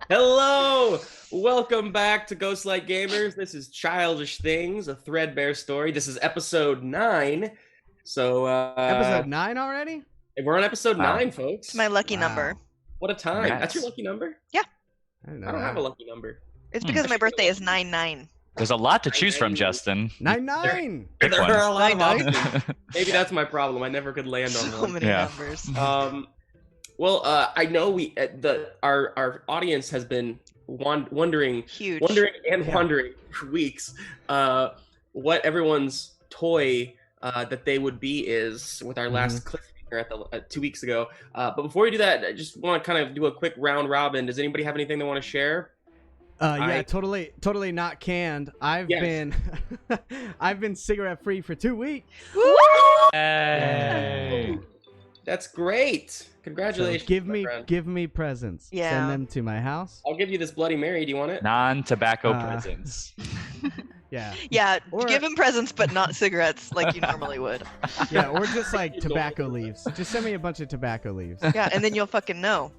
Hello! Welcome back to Ghostlight Gamers. This is Childish Things, a Threadbare story. This is episode 9. So, episode 9 already? We're on episode 9, folks. It's my lucky number. What a time. That's your lucky number? Yeah. I don't have a lucky number. It's because my birthday is 9/9. There's a lot to choose from, Justin. 9/9. There are a lot of 9/9. options. Maybe that's my problem. I never could land on So one. many numbers. I know our audience has been wondering for weeks what everyone's toy that they would be is with our last cliffhanger at 2 weeks ago. But before we do that, I just want to kind of do a quick round robin. Does anybody have anything they want to share? Totally not canned. I've been cigarette free for 2 weeks. Woo! Hey. That's great. Congratulations. So give me presents. Yeah. Send them to my house. I'll give you this Bloody Mary. Do you want it? Non-tobacco presents. Yeah. Yeah, Or- give him presents, but not cigarettes like you normally would. Yeah, or just like tobacco leaves. Just send me a bunch of tobacco leaves. Yeah, and then you'll fucking know,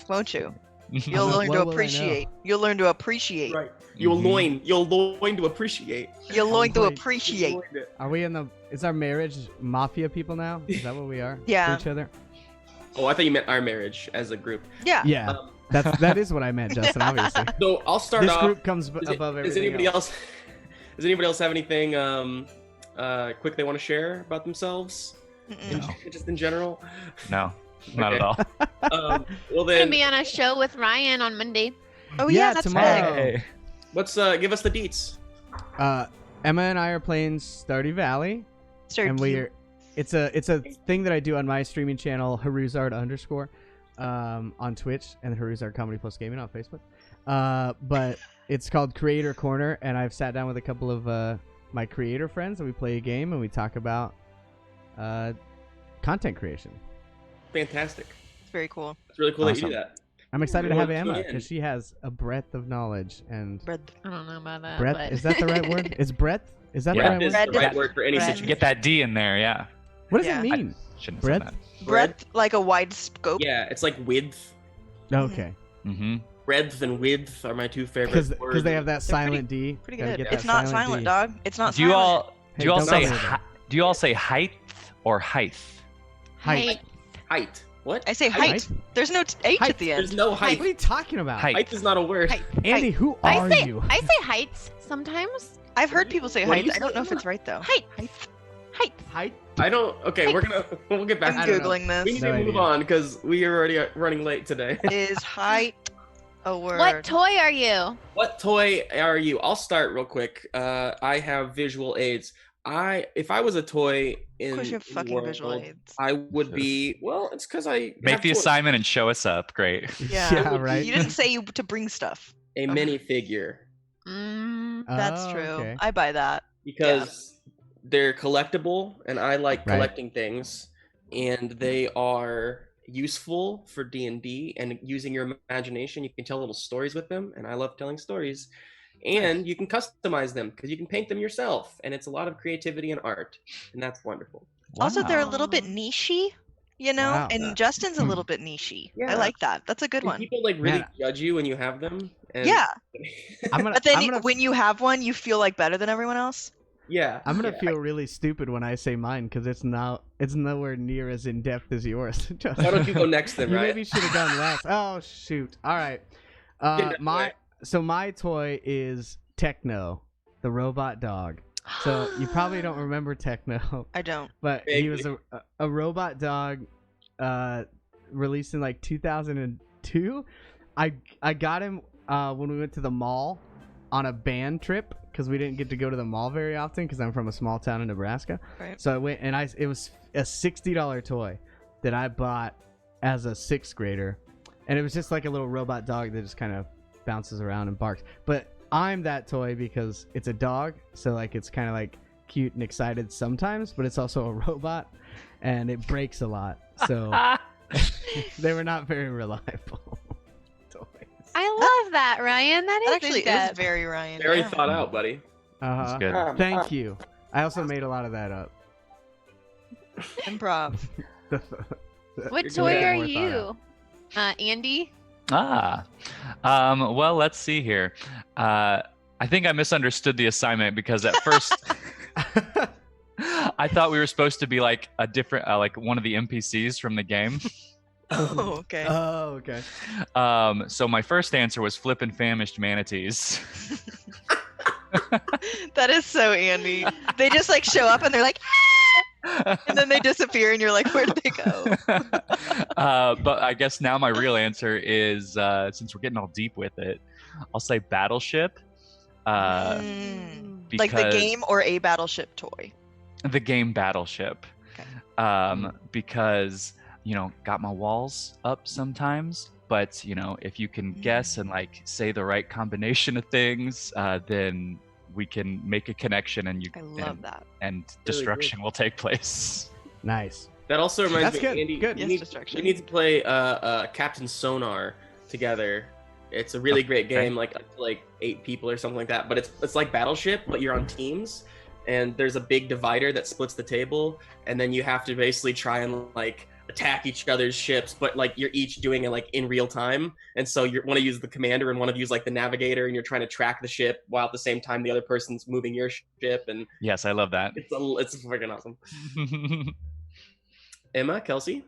won't you? You'll What learn to will I know? appreciate. You'll learn to appreciate. Right. You'll loin to appreciate. You'll learn to Wait. appreciate. Are we is our marriage mafia people now? Is that what we are? Yeah. To each other? Oh, I thought you meant our marriage as a group. Yeah. Yeah. That is what I meant, Justin, obviously. So I'll start This off. group comes above everything. Does anybody else have anything quick they want to share about themselves? Just in general? No, not at all. Well I'm then, gonna be on a show with Ryan on Monday. Oh yeah, that's tomorrow. right. Hey. let's give us the deets. Emma and I are playing Stardew Valley, and it's a thing that I do on my streaming channel, Haruzard _ on Twitch, and Haruzard Comedy Plus Gaming on Facebook. But it's called Creator Corner, and I've sat down with a couple of my creator friends, and we play a game, and we talk about content creation. Fantastic. It's very cool. It's really cool that you Awesome. do that. I'm excited to Well, have Emma tune in. because she has a breadth of knowledge and Bread. I don't know about that. breadth. But... Is that the right word? Is breadth? Is that Yeah, the right is word? the right word for any Bread. situation. Get that D in there, yeah. What does Yeah. it mean? Shouldn't have said Breadth? Breadth, like a wide scope. Yeah, it's like width. Okay. that. Mm-hmm. Breadth and width are my two favorite words. Because they have that silent D. Pretty Gotta good. get that It's not silent silent, D. dog. It's not Do you silent. all Hey, do you all don't say say that. do you all say height or height? Height. Height. What? I say height. There's no H Height. at the There's end. no What height. are you talking about? Height. Height is not a word. Height. Andy, who I are say you? heights sometimes. I've heard people say What do height. you I don't say? know if it's right though. Height. Height? I don't. Okay, we'll get back I'm to don't know. googling We this. need No to move idea. on because we are already running late today. Is height a word? What toy are you? What toy are you? I'll start real quick. I have visual aids. If I was a toy in Of course you have the fucking world, visual aids. I would be. Well, it's because I Make have the toys. assignment and show us up. Great. Yeah. right. You didn't say you to bring stuff. A minifigure That's Oh, true. okay. I buy that. because they're collectible, and I like Right. collecting things, and they are useful for D&D and using your imagination. You can tell little stories with them, and I love telling stories. And you can customize them because you can paint them yourself, and it's a lot of creativity and art, and that's wonderful. Also, they're a Wow. little bit nichey, you know, Wow. and Justin's a little bit nichey. Yeah. I like that. That's a good And one. people like really Man. judge you when you have them. And Yeah, I'm gonna, but then I'm gonna, when you have one, you feel like better than everyone else. yeah, I'm gonna yeah. feel really stupid when I say mine because it's nowhere near as in depth as yours. Why don't you go next then, You right? maybe should have gone last. Oh shoot! All right. Get that My toy is Techno, the robot dog. So you probably don't remember Techno, I don't. but he was Vaguely. a robot dog, released in like 2002. I got him when we went to the mall on a band trip because we didn't get to go to the mall very often because I'm from a small town in Nebraska. Right. So I went and it was a $60 toy that I bought as a 6th grader, and it was just like a little robot dog that just kind of bounces around and barks. But I'm that toy because it's a dog, so like it's kind of like cute and excited sometimes, but it's also a robot, and it breaks a lot. So they were not very reliable toys. I love that, Ryan. That That is actually is in-depth. very Ryan. Very yeah. thought out, buddy. Uh-huh. Good. Thank you. I also made a lot of that up. Improv. What You're toy good. are More thought you? out. Andy. Well, let's see here. I think I misunderstood the assignment because at first I thought we were supposed to be like a different, like one of the NPCs from the game. Oh, okay. Oh, okay. So my first answer was flippin' famished manatees. That is so Andy. They just like show up and they're like, "Ah!" and then they disappear, and you're like, where did they go? But I guess now my real answer is, since we're getting all deep with it, I'll say battleship. Like the game or a battleship toy? The game Battleship. Okay. Because, got my walls up sometimes, but, if you can guess and like say the right combination of things, then we can make a connection and I love that. and destruction will take place. Nice. That also reminds That's me, good. Andy, Good. you, Yes, need, destruction. you need to play Captain Sonar together. It's a really great game, like up to like 8 people or something like that. But it's like Battleship, but you're on teams, and there's a big divider that splits the table, and then you have to basically try and like attack each other's ships, but like you're each doing it like in real time, and so you want to use the commander and want to use like the navigator, and you're trying to track the ship while at the same time the other person's moving your ship. And Yes, I love that. it's freaking awesome. Emma, Kelsey.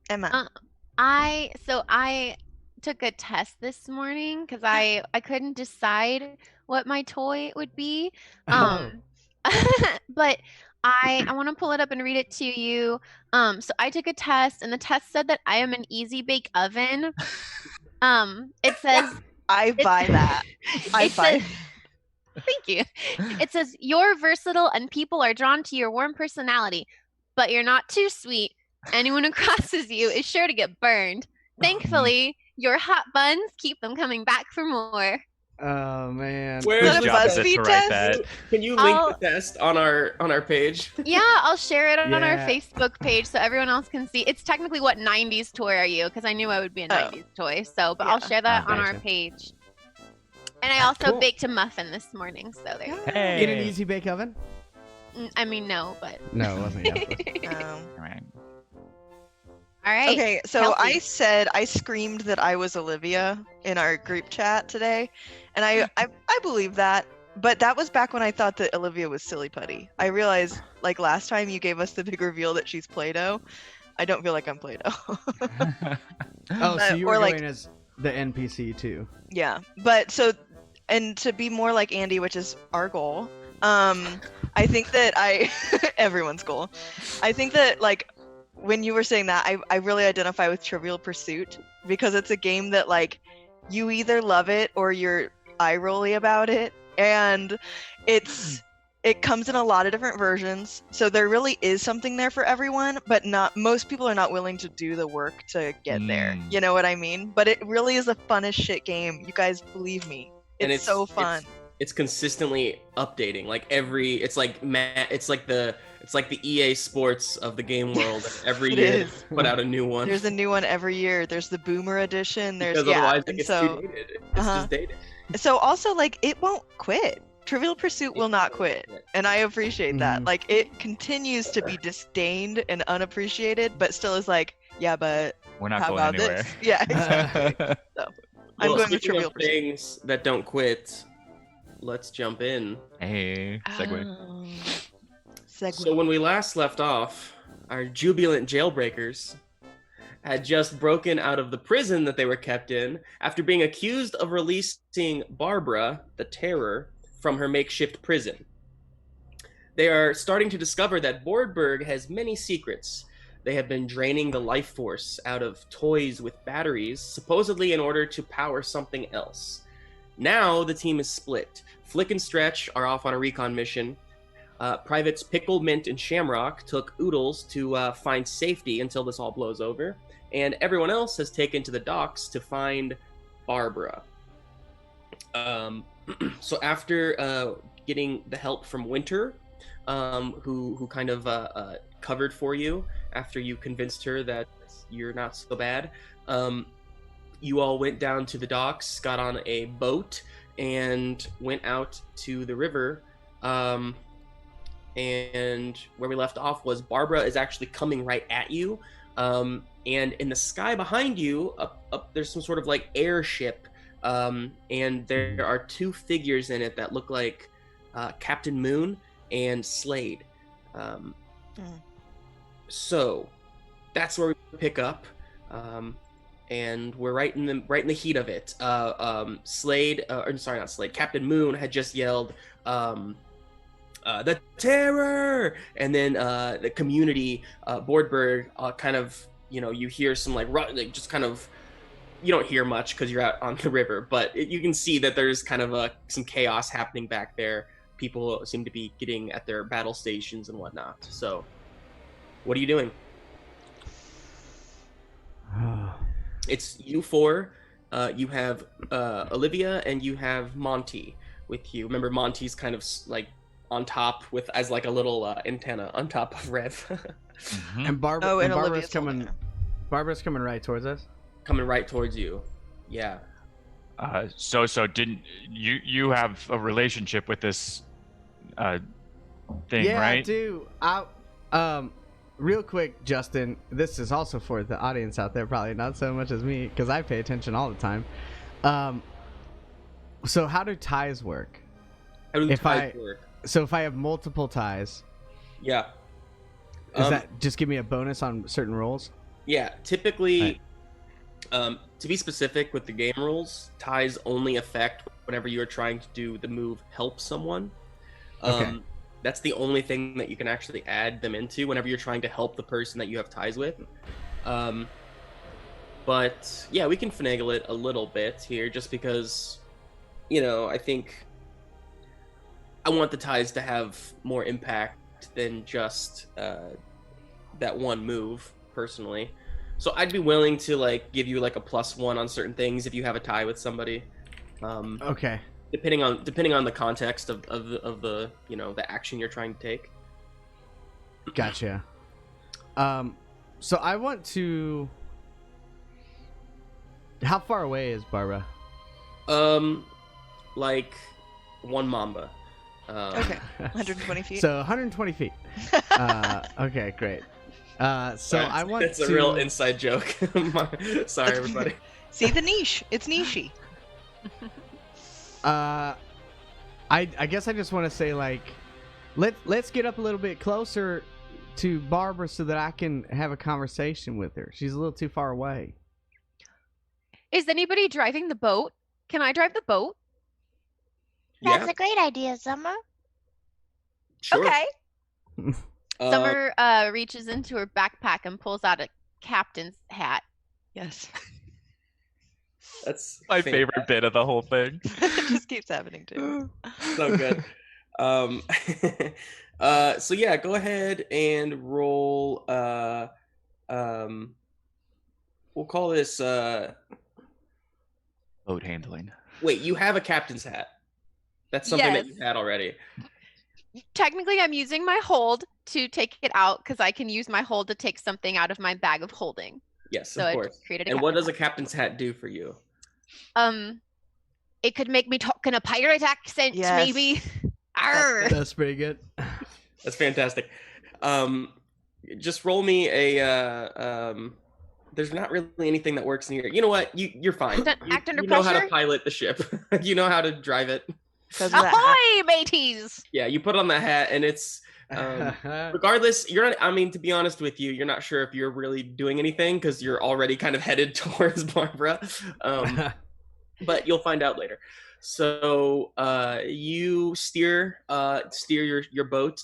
Emma. I took a test this morning because I couldn't decide what my toy would be. But I want to pull it up and read it to you. So I took a test, and the test said that I am an easy bake oven. It says I buy that. I it buy. says, thank you. It says you're versatile and people are drawn to your warm personality, but you're not too sweet. Anyone who crosses you is sure to get burned. Thankfully, your hot buns keep them coming back for more. Oh man. Where's Is that Whose a job is it BuzzFeed to write test? that? Can you link the test on our page? Yeah, I'll share it on our Yeah. Facebook page so everyone else can see. It's technically what 90s toy are you? Because I knew I would be a 90s toy. So, but I'll Yeah. share that on our Gotcha. page. And I also Cool. baked a muffin this morning. So there. Hey. In an easy bake oven? I mean, no, but. No, it wasn't. Yeah. All right. All right. Okay, so Kelsey. I screamed that I was Olivia in our group chat today, and I believe that, but that was back when I thought that Olivia was Silly Putty. I realized, like last time you gave us the big reveal that she's Play-Doh. I don't feel like I'm Play-Doh. Oh, so you Or were like- going as the NPC too. Yeah, but so, and to be more like Andy, which is our goal, I think that everyone's goal. I think that like when you were saying that, I really identify with Trivial Pursuit because it's a game that like you either love it or you're eye rolly about it, and it comes in a lot of different versions, so there really is something there for everyone, but most people are not willing to do the work to get there. You know what I mean? But it really is the funnest shit game. You guys believe me. It's so fun. It's consistently updating. Like it's like the EA Sports of the game world. Every It year is. they put out a new one. There's a new one every year. There's the Boomer Edition. There's because otherwise it and gets so too dated. It's just dated. so also like it won't quit. Trivial Pursuit will not quit, and I appreciate that. Mhm. Like it continues to be disdained and unappreciated, but still is like, yeah, but We're not how going about anywhere. this? Yeah, exactly. I'm Well, going with speaking Trivial of Pursuit. things that don't quit, let's jump in. Hey, segue. Segue. So when we last left off, our jubilant jailbreakers had just broken out of the prison that they were kept in after being accused of releasing Barbara, the Terror, from her makeshift prison. They are starting to discover that Boardberg has many secrets. They have been draining the life force out of toys with batteries, supposedly in order to power something else. Now the team is split. Flick and Stretch are off on a recon mission. Privates Pickle, Mint, and Shamrock took Oodles to find safety until this all blows over. And everyone else has taken to the docks to find Barbara. So after getting the help from Winter, who kind of covered for you after you convinced her that you're not so bad, you all went down to the docks, got on a boat, and went out to the river. and where we left off was Barbara is actually coming right at you. And in the sky behind you, up there's some sort of like airship, and there are two figures in it that look like Captain Moon and Slade. So that's where we pick up, and we're right in the heat of it. Slade, or sorry, not Slade. Captain Moon had just yelled, "The terror!" And then the community boardbird kind of, you hear some like just kind of, you don't hear much because you're out on the river, but you can see that there's kind of some chaos happening back there. People seem to be getting at their battle stations and whatnot. So, what are you doing? It's you four. You have Olivia and you have Monty with you. Remember, Monty's kind of like on top as like a little antenna on top of Rev. And Barbara's coming. Barbara's coming right towards us. Coming right towards you. Yeah. So didn't you have a relationship with this thing, yeah, right? I do. Real quick, Justin, this is also for the audience out there, probably not so much as me, because I pay attention all the time. So how do ties work? How do ties work? So if I have multiple ties, yeah, does that just give me a bonus on certain rolls? Yeah, typically, to be specific with the game rules, ties only affect whenever you are trying to do the move help someone. Okay. That's the only thing that you can actually add them into whenever you're trying to help the person that you have ties with. But yeah, we can finagle it a little bit here just because, I think I want the ties to have more impact than just that one move, personally. So I'd be willing to like give you like a +1 on certain things if you have a tie with somebody. Okay. Depending on the context of the the action you're trying to take. Gotcha. So I want to. How far away is Barbara? Like one mamba. Okay, 120 feet. So 120 feet. Okay, great. So Right. I want It's a real inside joke. Sorry, everybody. See the niche. It's niche-y. I guess I just want to say, like, let's get up a little bit closer to Barbara so that I can have a conversation with her. She's a little too far away. Is anybody driving the boat? Can I drive the boat? That's a great idea, Summer. Sure. Okay. Summer reaches into her backpack and pulls out a captain's hat. Yes. That's My favorite bit of the whole thing. It just keeps happening too. So good. So yeah, go ahead and roll. We'll call this. Boat handling. Wait, you have a captain's hat. That's something that Yes. you had already. Technically, I'm using my hold to take it out because I can use my hold to take something out of my bag of holding. Yes, So of I course. created a And what does captain's a captain's hat do for you? hat. It could make me talk in a pirate accent, Yes. maybe. Arr. That's pretty good. That's fantastic. Just roll me a. There's not really anything that works in here. You know what? You're fine. Act under you know how to pressure? pilot the ship. You know how to drive it. Ahoy, mateys! Yeah, you put on the hat, and it's regardless. You're not. I mean, to be honest with you, you're not sure if you're really doing anything because you're already kind of headed towards Barbara. But you'll find out later. So you steer your boat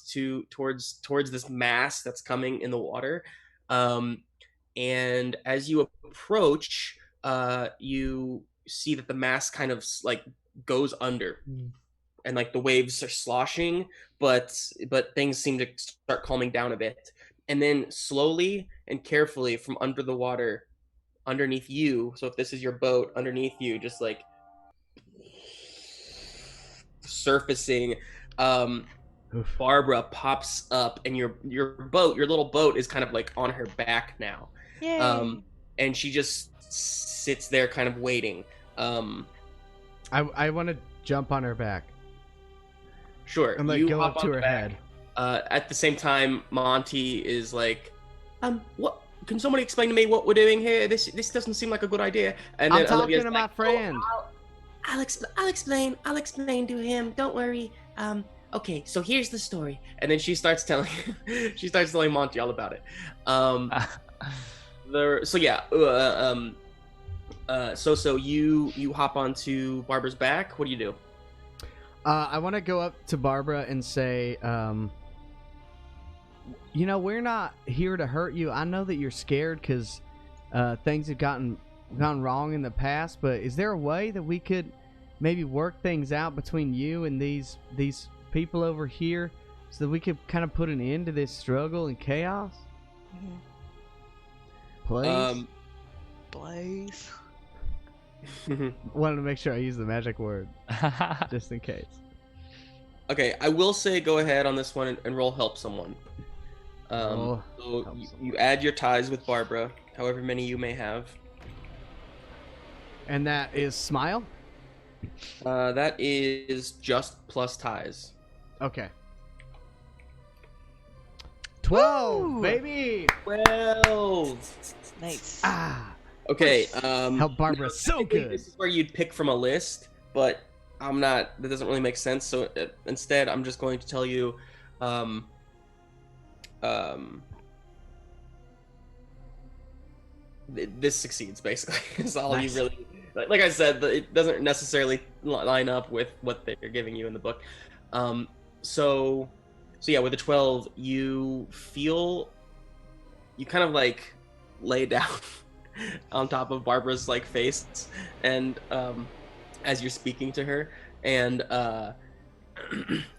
towards this mass that's coming in the water. And as you approach, you see that the mass kind of like goes under, and like the waves are sloshing, but things seem to start calming down a bit. And then slowly and carefully from under the water, underneath you, so if this is your boat, underneath you, just like surfacing, Barbara pops up, and your little boat is kind of like on her back now. Yay. And she just sits there kind of waiting. I want to jump on her back Sure. and like you go hop up to on her the back. head. At the same time, Monty is like, what? Can somebody explain to me what we're doing here? This doesn't seem like a good idea. And then I'm talking Olivia's to like, my friend. I'll explain to him. Don't worry. Okay, so here's the story. And then she starts telling Monty all about it. So you hop onto Barbara's back. What do you do? I want to go up to Barbara and say, we're not here to hurt you. I know that you're scared because things have gone wrong in the past, but is there a way that we could maybe work things out between you and these people over here so that we could kind of put an end to this struggle and chaos? Please? Blaze. Wanted to make sure I use the magic word just in case. Okay, I will say go ahead on this one and roll help someone. So you add your ties with Barbara, however many you may have. And that is smile? That is just plus ties. Okay. 12, Woo! baby! 12! Nice. Okay, help Barbara so good. This is where you'd pick from a list, but that doesn't really make sense, so instead I'm just going to tell you, this succeeds, basically. Is all Nice. You really... Like I said, it doesn't necessarily line up with what they're giving you in the book. So yeah, with the 12, you kind of like lay down on top of Barbara's like face, and as you're speaking to her, and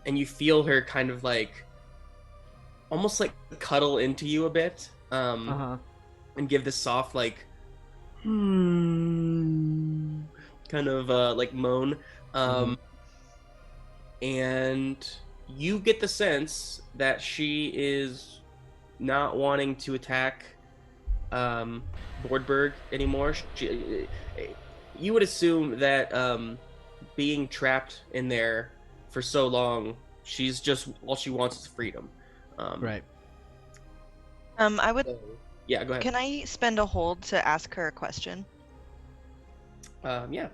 and you feel her kind of like almost like cuddle into you a bit, and give this soft like kind of like moan, and you get the sense that she is not wanting to attack Boardberg anymore. You would assume that being trapped in there for so long, she's just all she wants is freedom. Right. I would. Yeah, go ahead. Can I spend a hold to ask her a question? Yeah.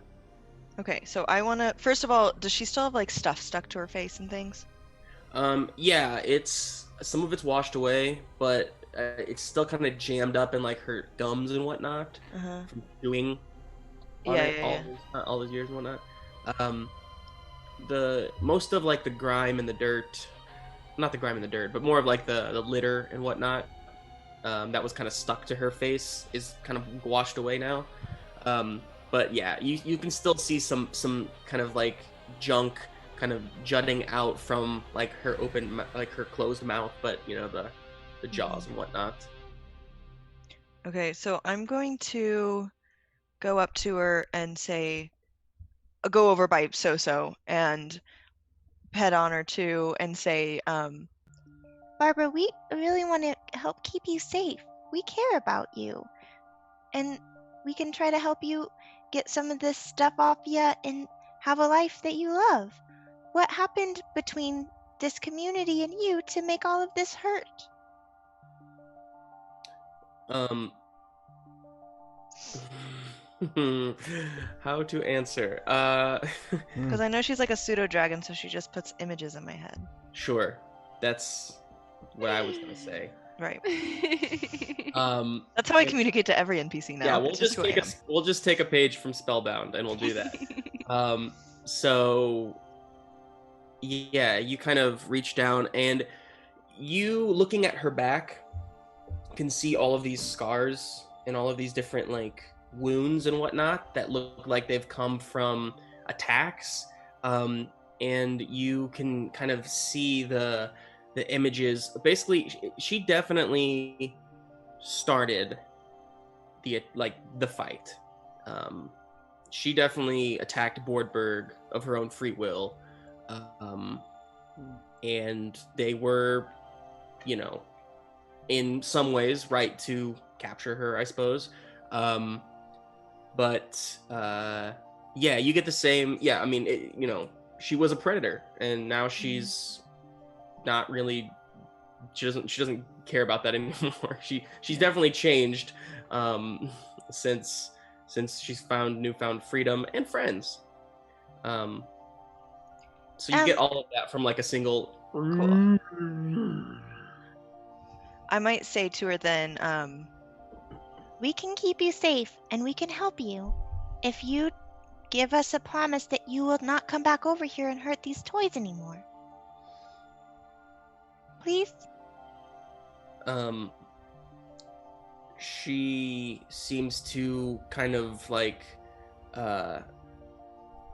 Okay, so I want to. First of all, does she still have like stuff stuck to her face and things? Yeah, some of it's washed away, but it's still kind of jammed up in like her gums and whatnot from chewing on it all those years and whatnot. The most of like the grime and the dirt, not the grime and the dirt, but more of like the litter and whatnot, that was kind of stuck to her face is kind of washed away now. But yeah, you can still see some kind of like junk kind of jutting out from like her her closed mouth, but the jaws and whatnot. Okay, so I'm going to go up to her and say, go over by Xoxo and pet on her too and say, Barbara, we really want to help keep you safe. We care about you. And we can try to help you get some of this stuff off you and have a life that you love. What happened between this community and you to make all of this hurt? How to answer? because I know she's like a pseudo dragon, so she just puts images in my head. Sure, that's what I was gonna say. Right. Um, That's how I communicate to every NPC now. yeah, It's just who I am. we'll just take a page from Spellbound, and we'll do that. So yeah, you kind of reach down, and you, looking at her back, can see all of these scars and all of these different like wounds and whatnot that look like they've come from attacks. And you can kind of see the images. Basically, she definitely started the fight. She definitely attacked Boardberg of her own free will, and they were, in some ways right to capture her, I suppose. But yeah, you get the same. Yeah, I mean, she was a predator, and now she's not really. She doesn't care about that anymore. She's definitely changed since she's found newfound freedom and friends. So you get all of that from like a single. Cool. I might say to her then, We can keep you safe and we can help you if you give us a promise that you will not come back over here and hurt these toys anymore. Please? She seems to kind of like,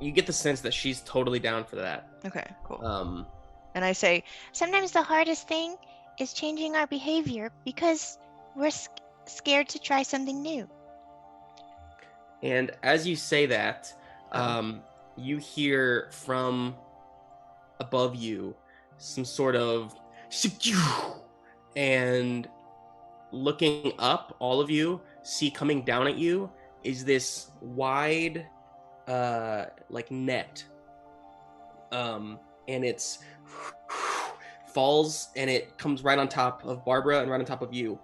you get the sense that she's totally down for that. okay, cool. And I say, Sometimes the hardest thing is changing our behavior because we're scared to try something new. And as you say that, you hear from above you some sort of, and looking up, all of you see coming down at you is this wide like net, and it's falls and it comes right on top of Barbara and right on top of you,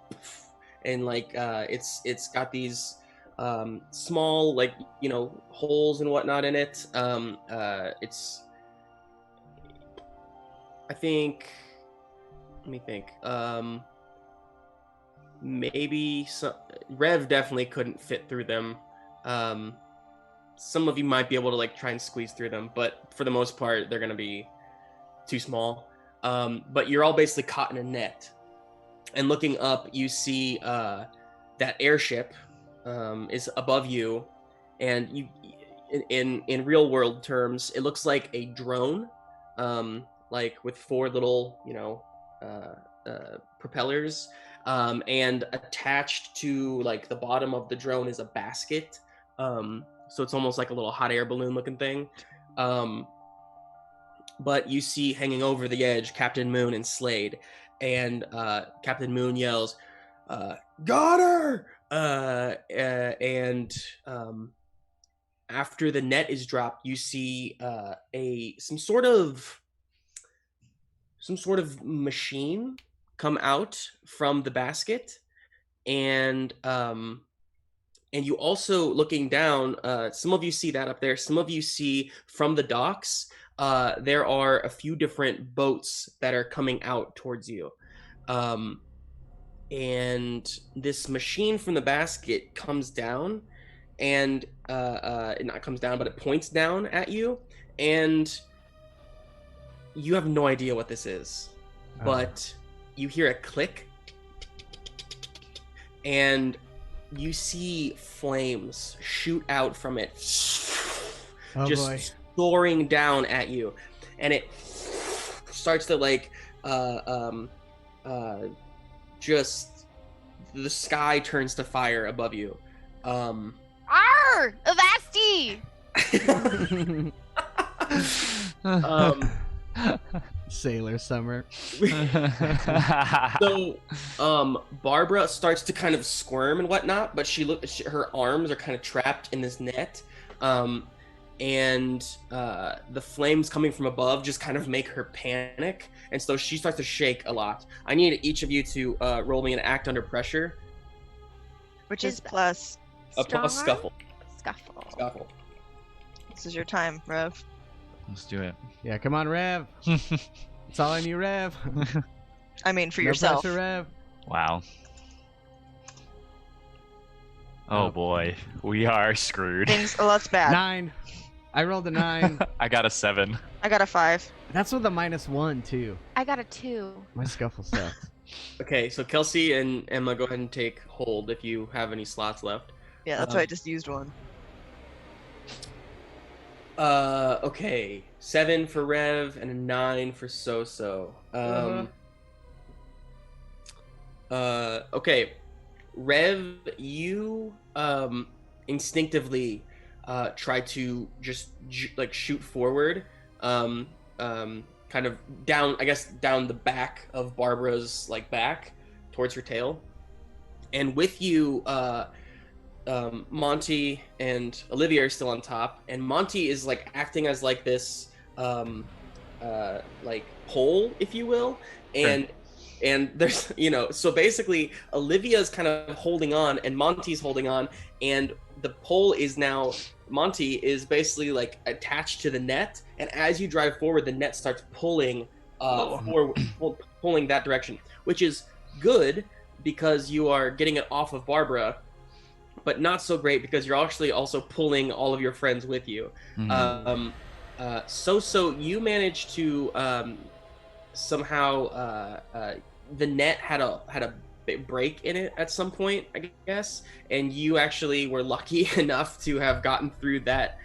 and like it's got these small, like, you know, holes and whatnot in it. It's, I think, let me think, maybe some, Rev definitely couldn't fit through them. Some of you might be able to like try and squeeze through them, but for the most part they're gonna be too small. But you're all basically caught in a net, and looking up you see that airship is above you, and you, in real world terms, it looks like a drone, like with 4 little, you know, propellers, and attached to like the bottom of the drone is a basket, so it's almost like a little hot air balloon looking thing. But you see hanging over the edge Captain Moon and Slade, and Captain Moon yells, "Got her!" And after the net is dropped, you see some sort of machine come out from the basket, and you also, looking down, some of you see that up there, some of you see from the docks, there are a few different boats that are coming out towards you. And this machine from the basket comes down, and it not comes down, but it points down at you, and you have no idea what this is, but you hear a click, and you see flames shoot out from it, soaring down at you, and it starts to like just, the sky turns to fire above you. Arr! Avasti! Sailor Summer. So Barbara starts to kind of squirm and whatnot, but her arms are kind of trapped in this net, and the flames coming from above just kind of make her panic, and so she starts to shake a lot. I need each of you to roll me an act under pressure, which is plus a scuffle. Scuffle. This is your time, Rev. Let's do it. Yeah, come on, Rev. That's all I need, Rev. I mean, for No yourself. pressure, Rev. Wow. Oh boy, we are screwed. Things, well, that's bad. 9. I rolled a 9. I got a 7. I got a 5. That's with a -1 too. I got a 2. My scuffle sucks. Okay, so Kelsey and Emma, go ahead and take hold if you have any slots left. Yeah, that's why I just used one. Okay, 7 for Rev and a 9 for Xoxo. Okay, Rev, you instinctively try to just like shoot forward, kind of down, I guess, down the back of Barbara's like back towards her tail, and with you, Monty and Olivia are still on top, and Monty is like acting as like this like pole, if you will, and there's so basically Olivia's kind of holding on and Monty's holding on, and the pole is now Monty is basically like attached to the net, and as you drive forward, the net starts pulling pulling that direction, which is good because you are getting it off of Barbara, but not so great because you're actually also pulling all of your friends with you. So you managed to somehow the net had a big break in it at some point, I guess, and you actually were lucky enough to have gotten through that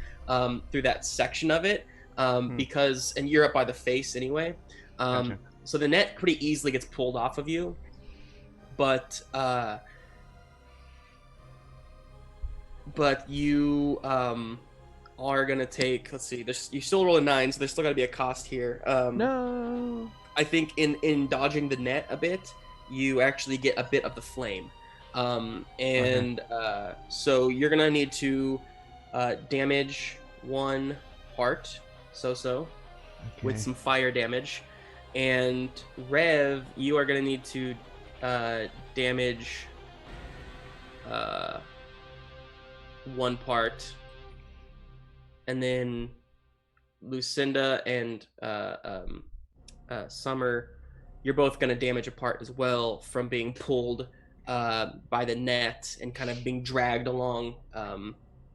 section of it because, and you're up by the face anyway. Gotcha. So the net pretty easily gets pulled off of you, but you are gonna take. Let's see. You still roll a 9, so there's still gotta be a cost here. No. I think in dodging the net a bit, you actually get a bit of the flame, so you're gonna need to damage 1 part, with some fire damage, and Rev, you are gonna need to damage 1 part, and then Lucinda and Summer, you're both going to damage a part as well from being pulled by the net and kind of being dragged along.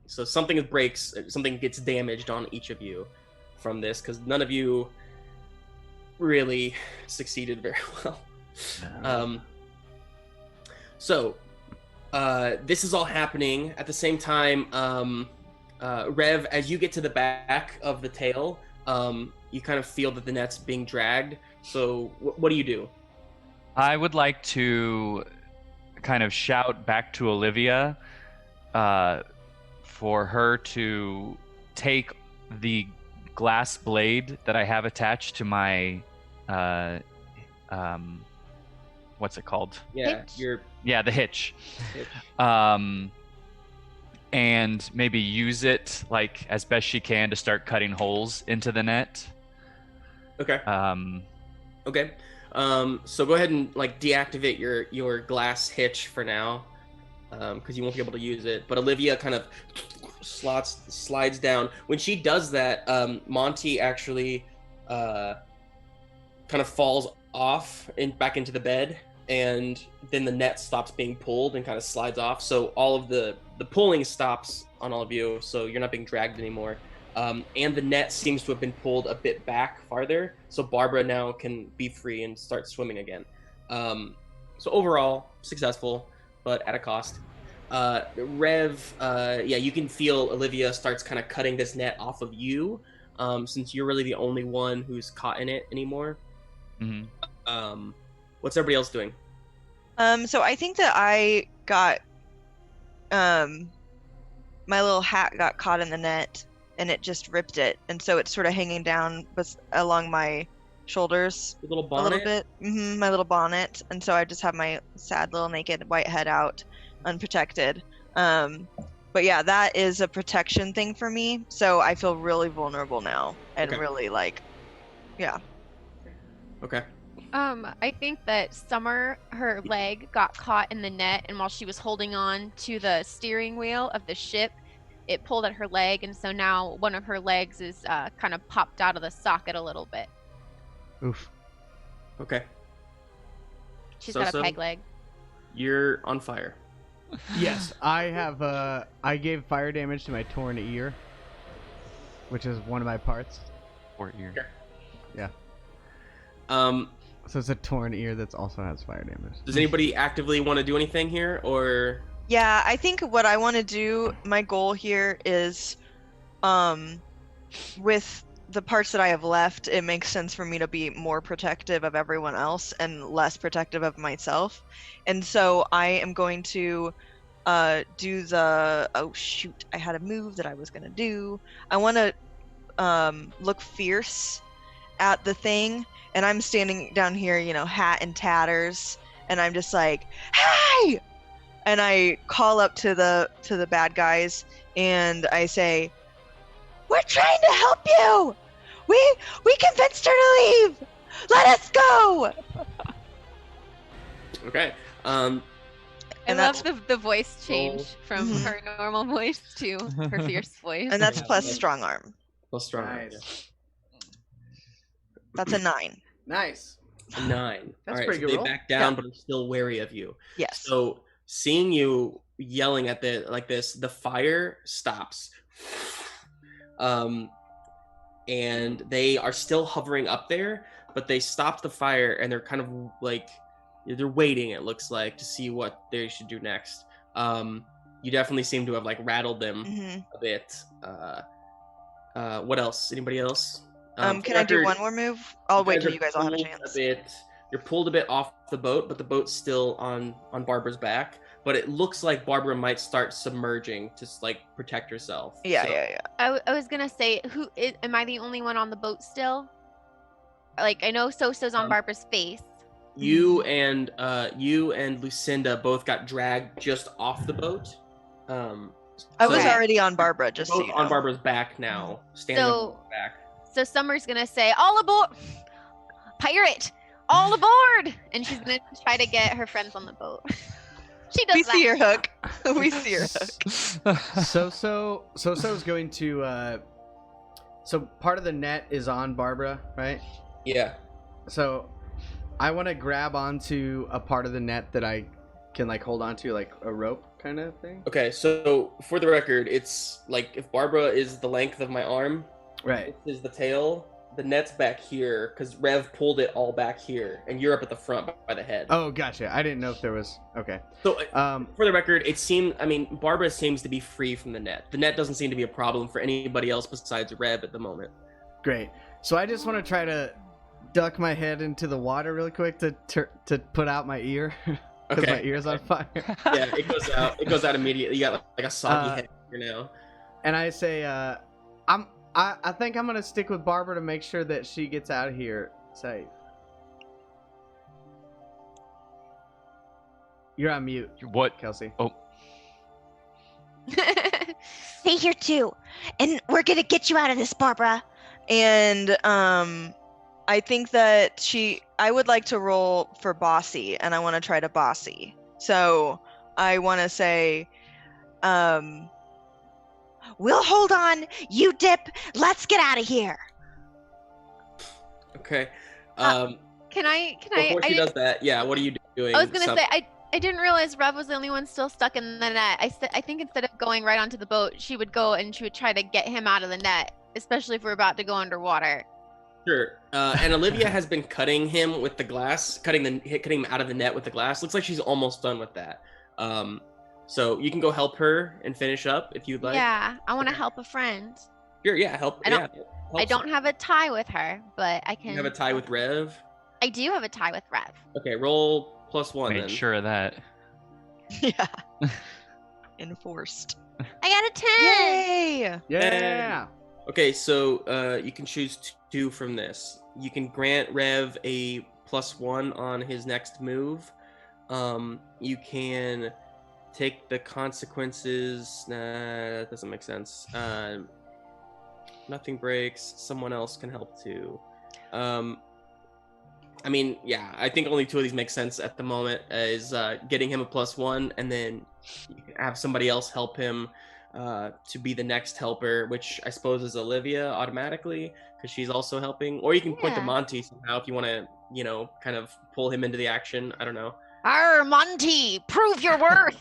So something breaks, something gets damaged on each of you from this, because none of you really succeeded very well. No. So this is all happening at the same time. Rev, as you get to the back of the tail, you kind of feel that the net's being dragged. So what do you do? I would like to kind of shout back to Olivia for her to take the glass blade that I have attached to my what's it called? Yeah, Hitch? The hitch. And maybe use it like as best she can to start cutting holes into the net. Okay. Okay. So go ahead and like deactivate your glass hitch for now, because you won't be able to use it. But Olivia kind of slides down. When she does that, Monty actually kind of falls off and back into the bed, and then the net stops being pulled and kind of slides off. So all of the pulling stops on all of you, so you're not being dragged anymore. And the net seems to have been pulled a bit back farther, so Barbara now can be free and start swimming again. So overall, successful, but at a cost. Rev, you can feel Olivia starts kind of cutting this net off of you, since you're really the only one who's caught in it anymore. Mm-hmm. What's everybody else doing? So I think that I got, my little hat got caught in the net, and it just ripped it, and so it's sort of hanging down along my shoulders Your little a bonnet? little bit. My little bonnet, and so I just have my sad little naked white head out, unprotected. But yeah, that is a protection thing for me, so I feel really vulnerable now, and Okay. really Okay. I think that Summer, her leg got caught in the net, and while she was holding on to the steering wheel of the ship, it pulled at her leg, and so now one of her legs is kind of popped out of the socket a little bit. Oof. Okay. She's got a So-so? peg leg. You're on fire. Yes, I have. I gave fire damage to my torn ear, which is one of my parts. Or ear. Okay. Yeah. Um, So it's a torn ear that also has fire damage. does anybody actively want to do anything here, or? Yeah, I think what I want to do, my goal here is, with the parts that I have left, it makes sense for me to be more protective of everyone else and less protective of myself. And so I am going to do the, oh shoot, I had a move that I was going to do. I want to look fierce at the thing, and I'm standing down here, hat and tatters, and I'm just like, hey! And I call up to the bad guys, and I say, we're trying to help you! We convinced her to leave. Let us go. Okay. I And love that's the voice change from Mhm. her normal voice to her fierce voice. and that's Yeah. plus strong arm. Plus strong. Nice. That's a 9. Nice. 9. That's All right, pretty so good they roll. back down, Yeah. but are still wary of you. Yes. So seeing you yelling at the fire stops. And they are still hovering up there, but they stopped the fire and they're kind of like they're waiting, it looks like, to see what they should do next. You definitely seem to have like rattled them hmm a bit. What else? Anybody else? Can I do record, one more move? I'll wait till are you guys all have a pulled chance. You're pulled a bit off the boat, but the boat's still on Barbara's back. But it looks like Barbara might start submerging to like protect herself. Yeah, So, yeah. I was gonna say, am I the only one on the boat still? Like, I know Xoxo's on Barbara's face. You and Lucinda both got dragged just off the boat. I was Okay. already on Barbara, just so both you on know. Barbara's back now, standing So- on Barbara's back. So Summer's gonna say, "All aboard, pirate! All aboard!" And she's gonna try to get her friends on the boat. She does We that. see your hook. We see your hook. Xoxo's going to. So part of the net is on Barbara, right? Yeah. So I want to grab onto a part of the net that I can like hold onto, like a rope kind of thing. Okay, so for the record, it's like if Barbara is the length of my arm, Right. this is the tail. The net's back here because Rev pulled it all back here, and you're up at the front by the head. Oh, gotcha. I didn't know if there was. Okay. So For the record, Barbara seems to be free from the net. The net doesn't seem to be a problem for anybody else besides Rev at the moment. Great. So I just want to try to duck my head into the water really quick to put out my ear because Okay. my ear's on fire. Yeah, it goes out. It goes out immediately. You got like a soggy head here now. And I say, I think I'm gonna stick with Barbara to make sure that she gets out of here safe. You're on mute, What? Kelsey. Oh, Stay here too, and we're gonna get you out of this, Barbara. And I think that I would like to roll for bossy, and I want to try to bossy. So I want to say, We'll hold on. You dip. Let's get out of here. Okay. Can I? Before she does that, yeah. What are you doing? I was gonna say I didn't realize Rev was the only one still stuck in the net. I think instead of going right onto the boat, she would go and she would try to get him out of the net, especially if we're about to go underwater. Sure. And Olivia has been cutting him with the glass, cutting him out of the net with the glass. Looks like she's almost done with that. So you can go help her and finish up if you'd like. Yeah, I want to Okay. help a friend. Sure. Yeah. Help. I don't- help I don't some. have a tie with her, but I can. You have a tie with Rev. I do have a tie with Rev. Okay. Roll +1 made then. sure of that. yeah, enforced. I got a 10. Yay! Yeah. Okay, so you can choose 2 from this. You can grant Rev a +1 on his next move. You can take the consequences. Nah, that doesn't make sense. Nothing breaks. Someone else can help too. Yeah, I think only 2 of these make sense at the moment. Is getting him a +1, and then you can have somebody else help him to be the next helper, which I suppose is Olivia automatically because she's also helping. Or you can point to Yeah. Monty somehow if you want to, kind of pull him into the action. I don't know. Arr, Monty, prove your worth.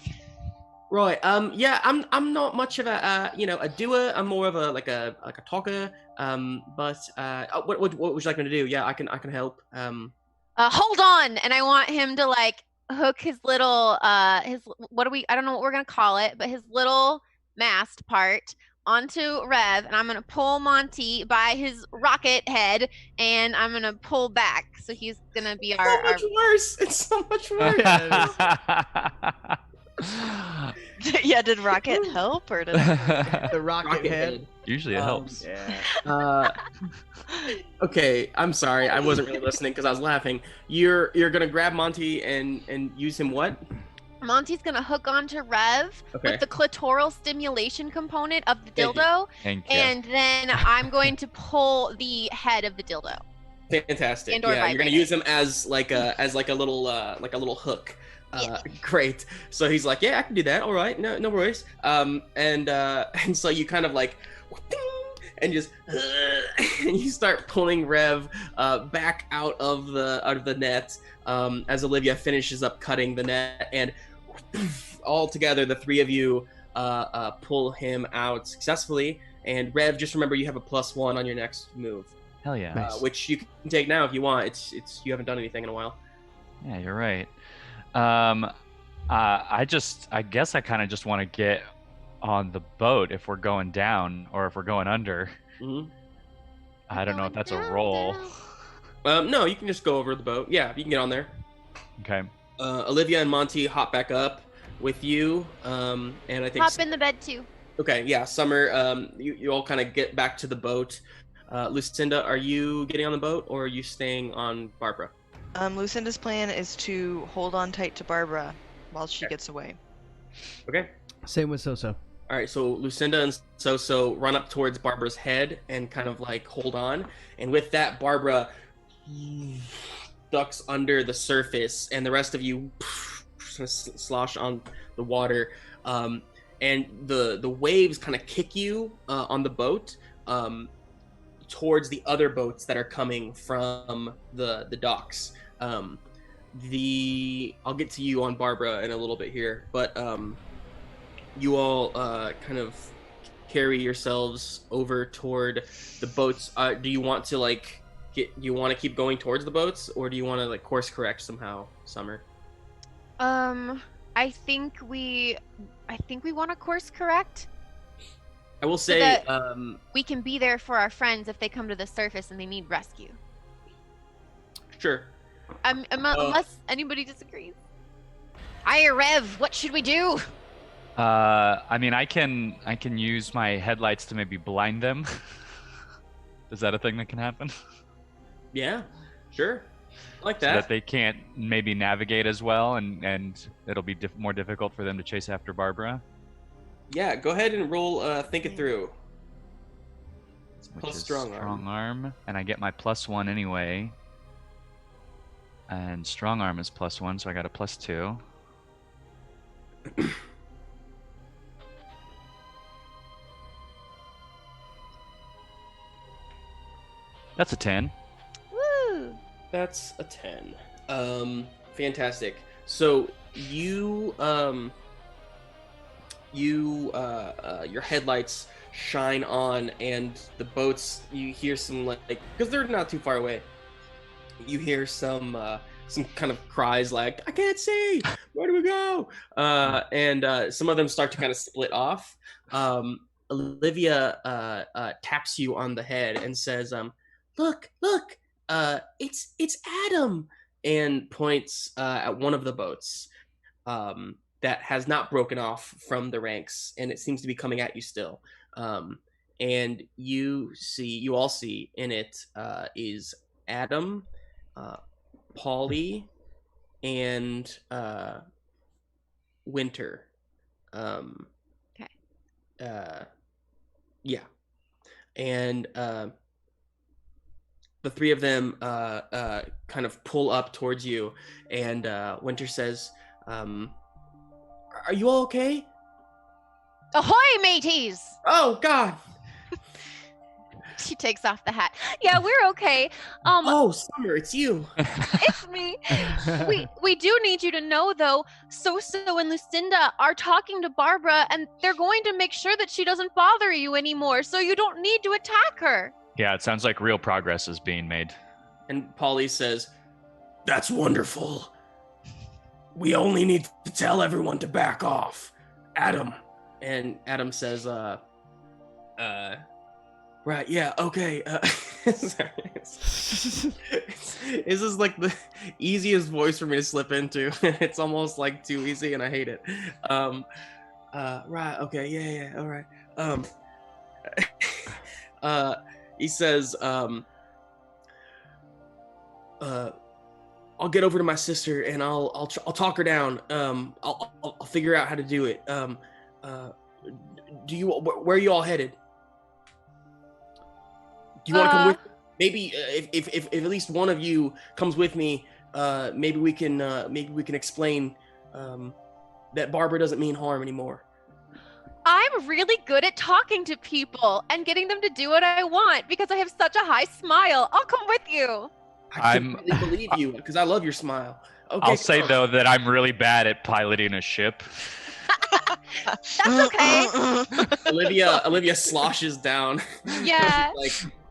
Right. Yeah. I'm not much of a doer. I'm more of a talker. What would you like me to do? Yeah, I can help. Hold on, and I want him to like hook his little I don't know what we're gonna call it, but his little mast part onto Rev, and I'm gonna pull Monty by his rocket head, and I'm gonna pull back, so he's gonna be So much worse. It's so much worse. Yeah, did Rocket help or did? The rocket head. Usually it helps. Yeah. Okay, I'm sorry. I wasn't really listening because I was laughing. You're gonna grab Monty and use him what? Monty's gonna hook onto Rev Okay. with the clitoral stimulation component of the Thank you. dildo, Thank you. and then I'm going to pull the head of the dildo. Fantastic. And/or Yeah, you're gonna vibrate use him as like a little hook. Yeah. Great. So he's like, yeah, I can do that. All right, no worries. And so you kind of like, and just and you start pulling Rev back out of the net as Olivia finishes up cutting the net, and all together the three of you pull him out successfully. And Rev, just remember you have a +1 on your next move. Hell yeah. Nice. Which you can take now if you want. It's you haven't done anything in a while. Yeah, you're right. I guess I kind of just want to get on the boat if we're going down or if we're going under. Mm-hmm. I don't know if that's a Down, roll. down. No, you can just go over the boat. Yeah, you can get on there. Okay. Olivia and Monty hop back up with you, and I think. Hop in the bed too. Okay, yeah, Summer. You all kind of get back to the boat. Lucinda, are you getting on the boat or are you staying on Barbara? Lucinda's plan is to hold on tight to Barbara while she gets away. Okay. Same with Xoxo. All right, so Lucinda and Xoxo run up towards Barbara's head and kind of like hold on, and with that, Barbara ducks under the surface, and the rest of you slosh on the water, and the waves kind of kick you on the boat towards the other boats that are coming from the docks. I'll get to you on Barbara in a little bit here, but you all kind of carry yourselves over toward the boats. Do you want to keep going towards the boats, or do you want to like course correct somehow, Summer? I think we want to course correct. I will say, that we can be there for our friends if they come to the surface and they need rescue. Sure. Unless anybody disagrees. Hiya, Rev. What should we do? I mean, I can use my headlights to maybe blind them. Is that a thing that can happen? Yeah, sure. I like So that. that they can't maybe navigate as well, and it'll be more difficult for them to chase after Barbara. Yeah, go ahead and roll Think It Through. Which Plus is strong arm, and I get my +1 anyway. And strong arm is +1, so I got a +2. That's a 10. Woo! That's a 10. Fantastic. So your headlights shine on, and the boats, you hear some like, because they're not too far away, you hear some kind of cries like, I can't see, where do we go? And some of them start to kind of split off. Olivia taps you on the head and says, look, it's Adam, and points at one of the boats that has not broken off from the ranks, and it seems to be coming at you still. And you all see in it is Adam, Polly, and Winter. Okay. Yeah. And the three of them kind of pull up towards you, and Winter says, are you all okay? Ahoy, mateys! Oh, God! She takes off the hat. Yeah, we're okay. Oh, Summer, it's you. It's me. We do need you to know, though, Xoxo and Lucinda are talking to Barbara, and they're going to make sure that she doesn't bother you anymore, so you don't need to attack her. Yeah, it sounds like real progress is being made. And Polly says, that's wonderful. We only need to tell everyone to back off. Adam. And Adam says, right, yeah, okay. Sorry. This is like the easiest voice for me to slip into. It's almost like too easy, and I hate it. Right, okay, yeah, all right. He says, I'll get over to my sister and I'll talk her down. I'll figure out how to do it. Where are you all headed? Do you want to come with? Maybe if at least one of you comes with me, maybe we can explain that Barbara doesn't mean harm anymore. I'm really good at talking to people and getting them to do what I want because I have such a high smile. I'll come with you. I completely believe you because I love your smile. Okay, I'll say though that I'm really bad at piloting a ship. That's okay. Olivia sloshes down. Yeah.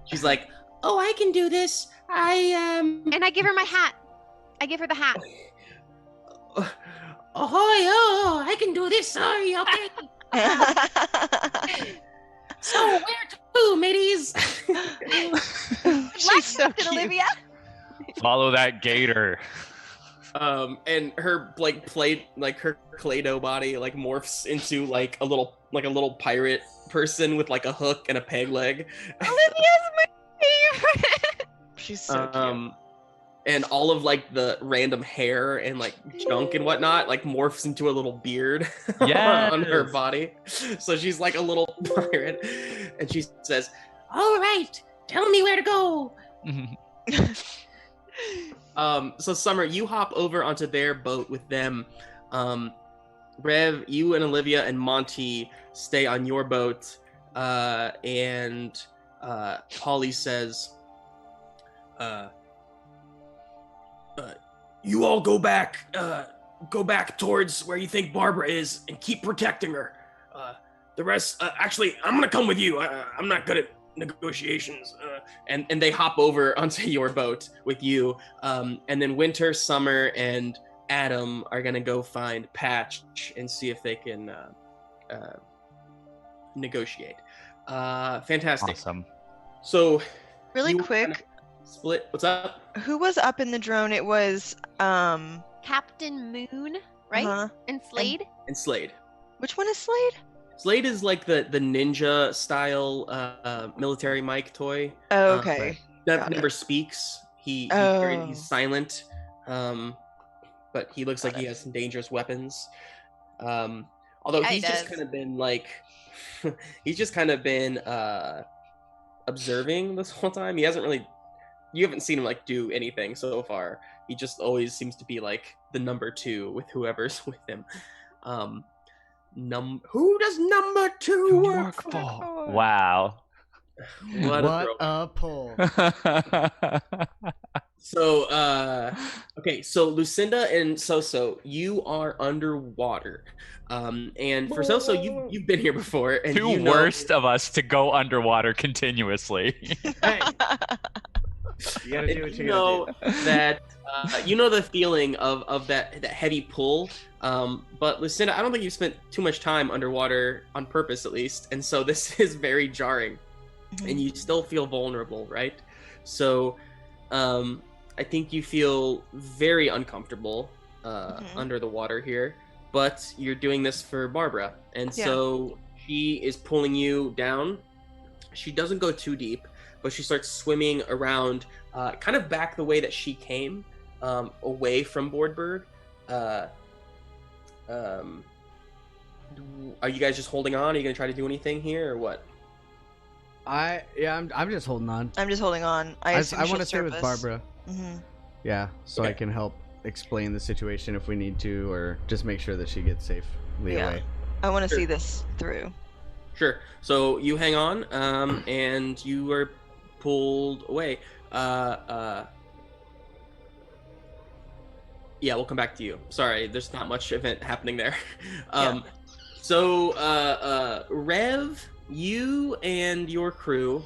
She's like, oh, I can do this. And I give her my hat. I give her the hat. I can do this. Sorry, okay. So where to, mateys? She's so cute. Olivia. Follow that gator. And her her Play-Doh body morphs into a little pirate person with a hook and a peg leg. Olivia's my favorite. She's so cute. And all of the random hair and junk and whatnot morphs into a little beard on her body. So she's like a little pirate, and she says, "All right, tell me where to go." So Summer, you hop over onto their boat with them. Rev, you and Olivia and Monty stay on your boat, and Polly says, you all go back towards where you think Barbara is and keep protecting her. The rest, actually, I'm gonna come with you. I'm not good at negotiations. And they hop over onto your boat with you. And then Winter, Summer, and Adam are gonna go find Patch and see if they can negotiate. Fantastic. Awesome. So, really quick. Split. What's up? Who was up in the drone? It was Captain Moon, right? And Slade. And Slade. Which one is Slade? Slade is the ninja style military mic toy. Oh, okay. That never speaks. He's silent. But he looks like he has some dangerous weapons. Although he's just kind of been observing this whole time. He hasn't really. You haven't seen him do anything so far. He just always seems to be the number two with whoever's with him. Who does number two work for? Wow. What a pull. So, okay, so Lucinda and Xoxo, you are underwater. And for Xoxo, you've been here before. And Two worst of us to go underwater continuously. Hey. You gotta do what you gotta do. That you know the feeling of that heavy pull, but Lucinda, I don't think you've spent too much time underwater on purpose, at least, and so this is very jarring, and you still feel vulnerable, right? So, I think you feel very uncomfortable under the water here, but you're doing this for Barbara, and so she is pulling you down. She doesn't go too deep, but she starts swimming around, kind of back the way that she came, away from Boardberg. Are you guys just holding on? Are you gonna try to do anything here, or what? I'm just holding on. I'm just holding on. I want to stay with Barbara. Yeah, so Okay. I can help explain the situation if we need to, or just make sure that she gets safely away. I want to see this through. Sure. So you hang on, and you are pulled away. Yeah, we'll come back to you. Sorry, there's not much event happening there. So, Rev, you and your crew,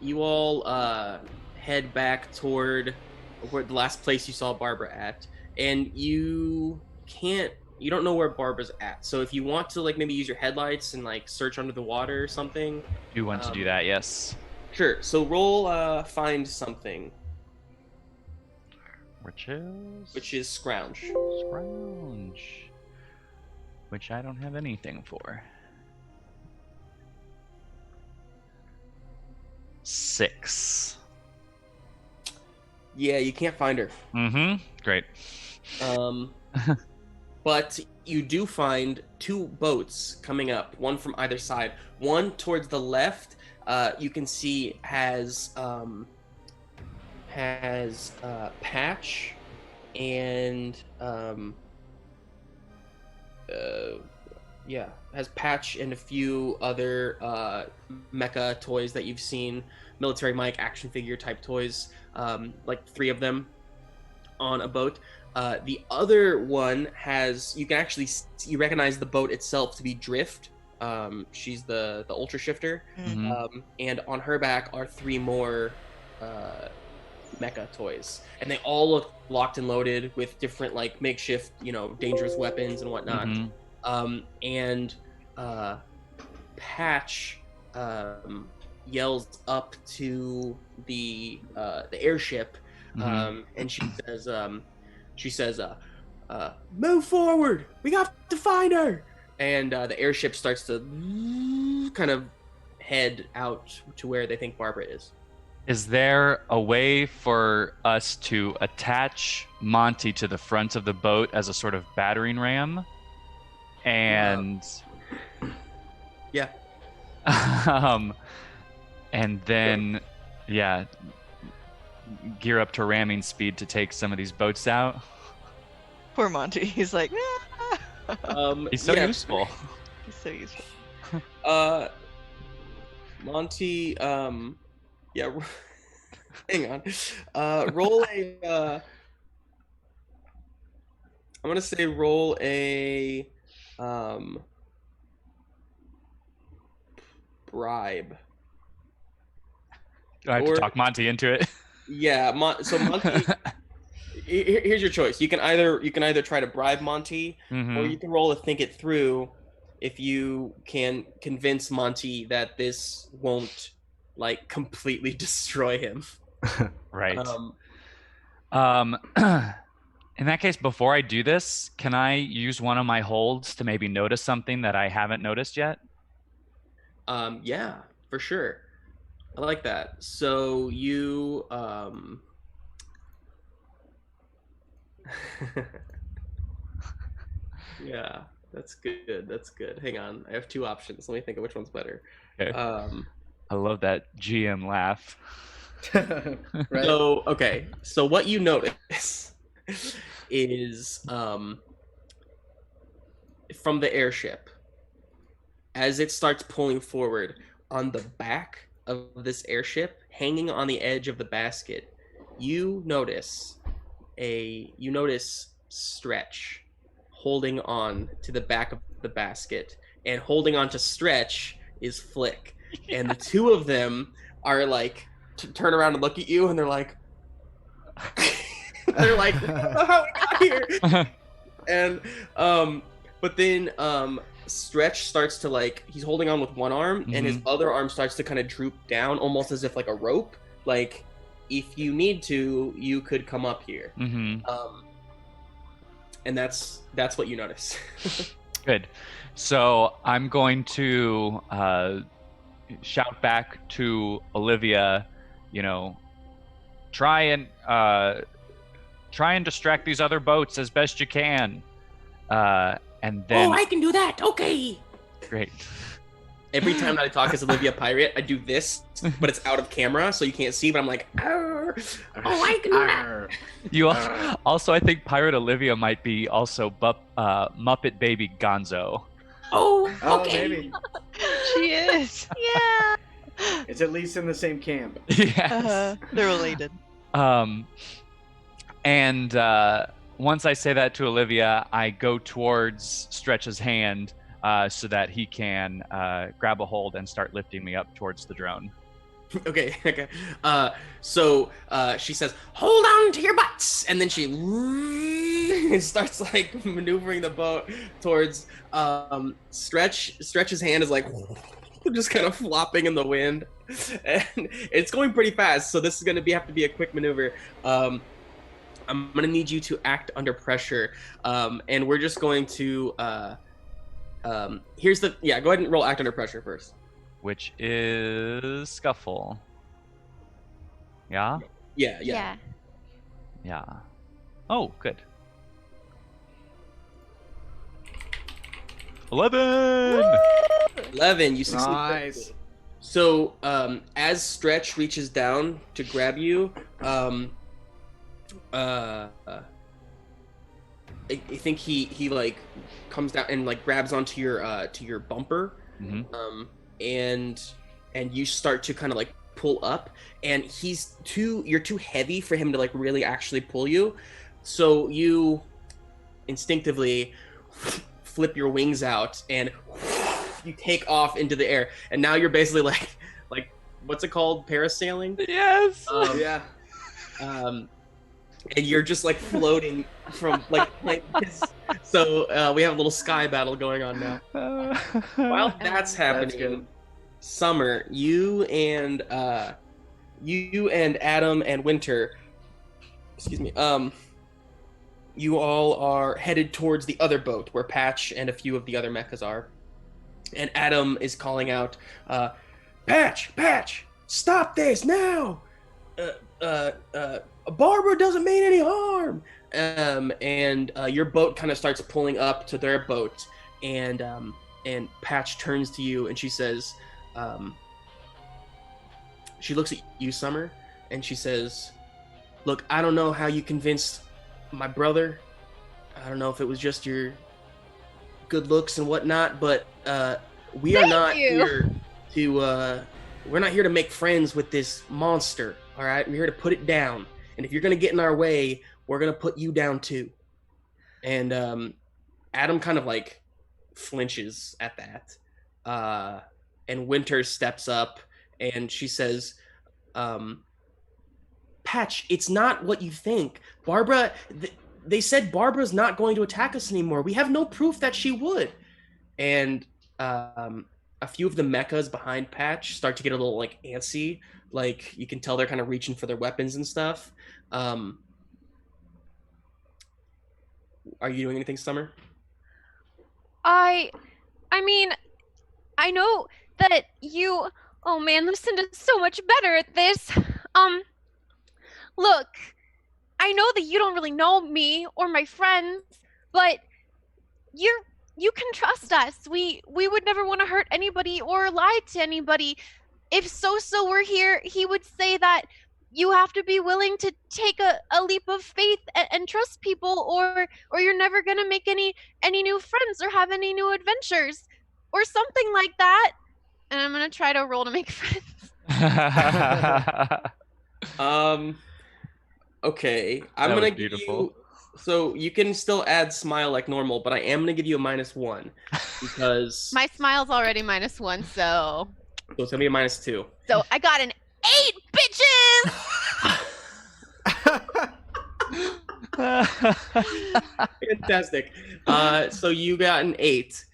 you all head back toward where the last place you saw Barbara at, and you don't know where Barbara's at. So if you want to maybe use your headlights and search under the water or something. Do want to do that, yes. Sure. So roll find something. Which is scrounge. Scrounge. Which I don't have anything for. 6. Yeah, you can't find her. Great. But you do find 2 boats coming up, one from either side. One towards the left, you can see has Patch and has Patch and a few other mecha toys that you've seen, military mic, action figure type toys, like 3 of them on a boat. The other one has, you recognize the boat itself to be Drift. She's the ultra shifter, and on her back are 3 more mecha toys, and they all look locked and loaded with different like makeshift, dangerous weapons and whatnot. And Patch yells up to the airship, and she says, move forward, we got to find her. And the airship starts to kind of head out to where they think Barbara is. Is there a way for us to attach Monty to the front of the boat as a sort of battering ram? And yeah. And then gear up to ramming speed to take some of these boats out. Poor Monty. He's like, he's so useful. He's so useful. Monty, hang on. Roll a, I'm going to say roll a, bribe. Do I have to talk Monty into it? Yeah, so Monty, here's your choice. You can either try to bribe Monty, or you can roll a think it through if you can convince Monty that this won't like completely destroy him. Right. In that case, before I do this, can I use one of my holds to maybe notice something that I haven't noticed yet? Yeah, for sure. I like that. So you yeah, that's good. That's good. Hang on. I have 2 options. Let me think of which one's better. Okay. I love that GM laugh. Right. So what you notice is from the airship, as it starts pulling forward, on the back of this airship, hanging on the edge of the basket, you notice Stretch holding on to the back of the basket, and holding on to Stretch is Flick. And the 2 of them are like turn around and look at you, and they're like they're like, how we got here? And but then Stretch starts to like, he's holding on with one arm, and his other arm starts to kind of droop down, almost as if like a rope. Like, if you need to, you could come up here. And that's what you notice. Good. So I'm going to shout back to Olivia, try and distract these other boats as best you can. And then... Oh, I can do that. Okay. Great. Every time that I talk as Olivia Pirate, I do this, but it's out of camera, so you can't see, but I'm like, arr. Oh, I can do that. You also, I think Pirate Olivia might be also Muppet Baby Gonzo. Oh, okay. Maybe. She is. Yeah. It's at least in the same camp. Yes. They're related. And once I say that to Olivia, I go towards Stretch's hand so that he can grab a hold and start lifting me up towards the drone. Okay. So she says, hold on to your butts, and then she starts like maneuvering the boat towards Stretch. Stretch's hand is like just kind of flopping in the wind, and it's going pretty fast, so this is going to have to be a quick maneuver. I'm going to need you to act under pressure, and we're just going to go ahead and roll act under pressure first. Which is Scuffle. Yeah? Yeah. Yeah. Oh, good. 11! 11. You succeed. Nice. So, as Stretch reaches down to grab you, I think he like comes down and like grabs onto your bumper, and you start to kind of like pull up, and you're too heavy for him to like really actually pull you, so you instinctively flip your wings out and you take off into the air, and now you're basically like what's it called, parasailing? Yes. Yeah. And you're just like floating from like so we have a little sky battle going on now. While that's happening, Summer, you and Adam and Winter, excuse me, you all are headed towards the other boat where Patch and a few of the other mechas are. And Adam is calling out, Patch, stop this now! Barbara doesn't mean any harm! And your boat kind of starts pulling up to their boat, and Patch turns to you and she says, she looks at you, Summer, and she says, look, I don't know how you convinced my brother. I don't know if it was just your good looks and whatnot, but we are not here to we're not here to make friends with this monster, all right? We're here to put it down. And if you're going to get in our way, we're going to put you down too. And Adam kind of like flinches at that. And Winter steps up and she says, Patch, it's not what you think. Barbara, they said Barbara's not going to attack us anymore. We have no proof that she would. And a few of the mechas behind Patch start to get a little like antsy. Like you can tell they're kind of reaching for their weapons and stuff. Are you doing anything, Summer? I mean, I know that you... Oh man, Lucinda's so much better at this. Look, I know that you don't really know me or my friends, but you can trust us. We would never want to hurt anybody or lie to anybody. If Xoxo were here, he would say that you have to be willing to take a leap of faith and trust people, or you're never gonna make any new friends or have any new adventures, or something like that. And I'm gonna try to roll to make friends. Okay. I'm gonna give you. So you can still add smile like normal, but I am gonna give you a -1 because My smile's already -1, so it's gonna be a -2. So I got an 8, bitches! Fantastic. So you got an 8.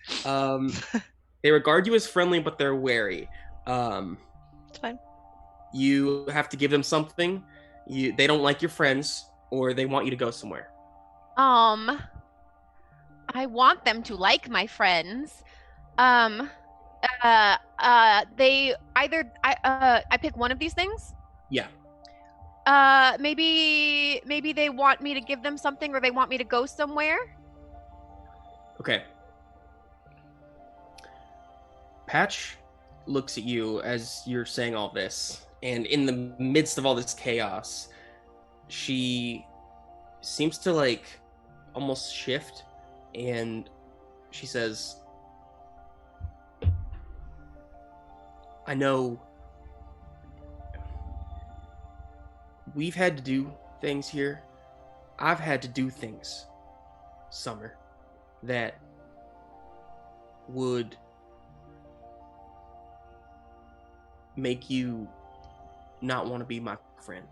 They regard you as friendly, but they're wary. It's fine. You have to give them something. They don't like your friends, or they want you to go somewhere. I want them to like my friends. They either I pick one of these things. Yeah. Maybe they want me to give them something, or they want me to go somewhere. Okay. Patch looks at you as you're saying all this, and in the midst of all this chaos, she seems to like almost shift, and she says, I know we've had to do things here. I've had to do things, Summer, that would make you not want to be my friend.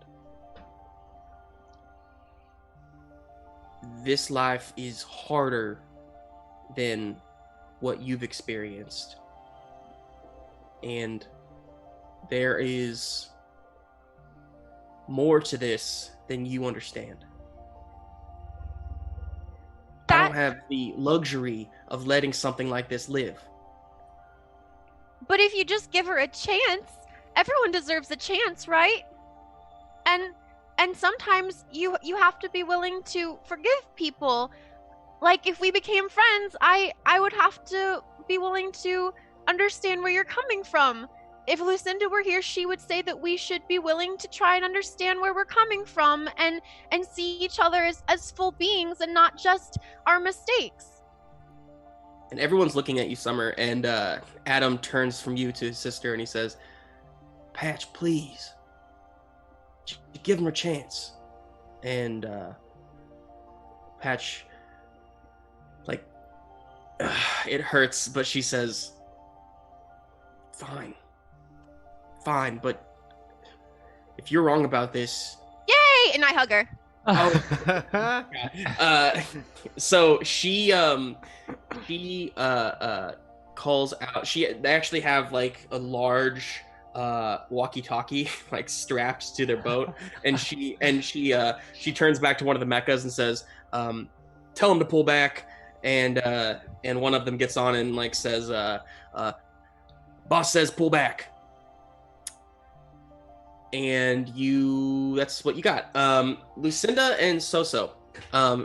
This life is harder than what you've experienced. And there is more to this than you understand. I don't have the luxury of letting something like this live. But if you just give her a chance, everyone deserves a chance, right? And and sometimes you have to be willing to forgive people. Like if we became friends, I would have to be willing to understand where you're coming from. If Lucinda were here, she would say that we should be willing to try and understand where we're coming from and see each other as full beings and not just our mistakes. And everyone's looking at you, Summer, and Adam turns from you to his sister and he says, Patch, please. Give him a chance. And Patch, like, it hurts, but she says, Fine, but if you're wrong about this... Yay! And I hug her. So she calls out. They actually have like a large walkie-talkie like strapped to their boat, and she turns back to one of the mechas and says, "Tell him to pull back." And one of them gets on and like says, "Boss says pull back." And that's what you got. Lucinda and Xoxo,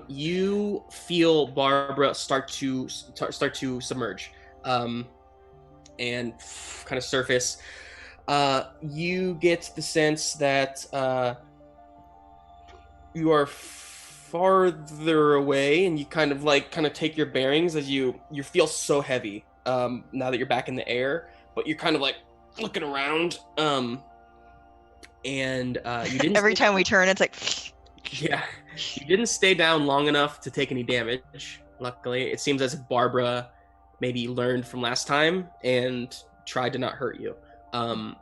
you feel Barbara start to submerge, and kind of surface. You get the sense that you are farther away, and you kind of take your bearings as you feel so heavy now that you're back in the air, but you're kind of like looking around. And you didn't. Every time we turn, it's like. Yeah, you didn't stay down long enough to take any damage. Luckily, it seems as if Barbara maybe learned from last time and tried to not hurt you. But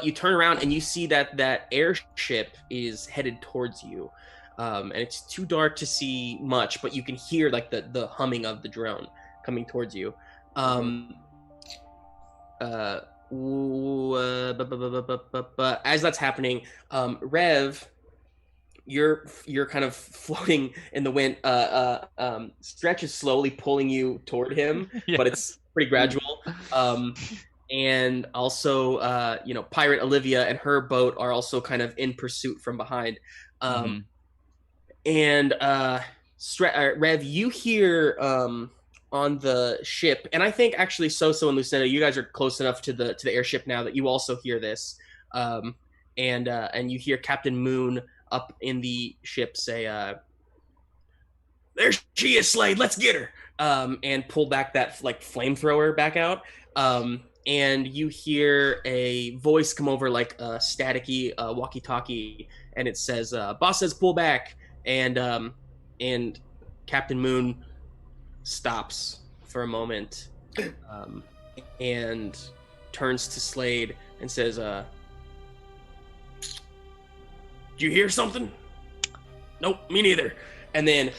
you turn around and you see that airship is headed towards you, and it's too dark to see much, but you can hear like the humming of the drone coming towards you. As that's happening, Rev, you're kind of floating in the wind. Stretch is slowly pulling you toward him, Yeah. but it's pretty gradual. And also, Pirate Olivia and her boat are also kind of in pursuit from behind. And Rev, you hear on the ship, and I think actually Xoxo and Lucinda, you guys are close enough to the airship now that you also hear this, and you hear Captain Moon up in the ship say, "There she is, Slade. Let's get her!" And pull back that like flamethrower back out, and you hear a voice come over like a staticky walkie-talkie, and it says, "Boss says pull back," and Captain Moon stops for a moment, and turns to Slade and says, "Did you hear something?" "Nope, me neither." And then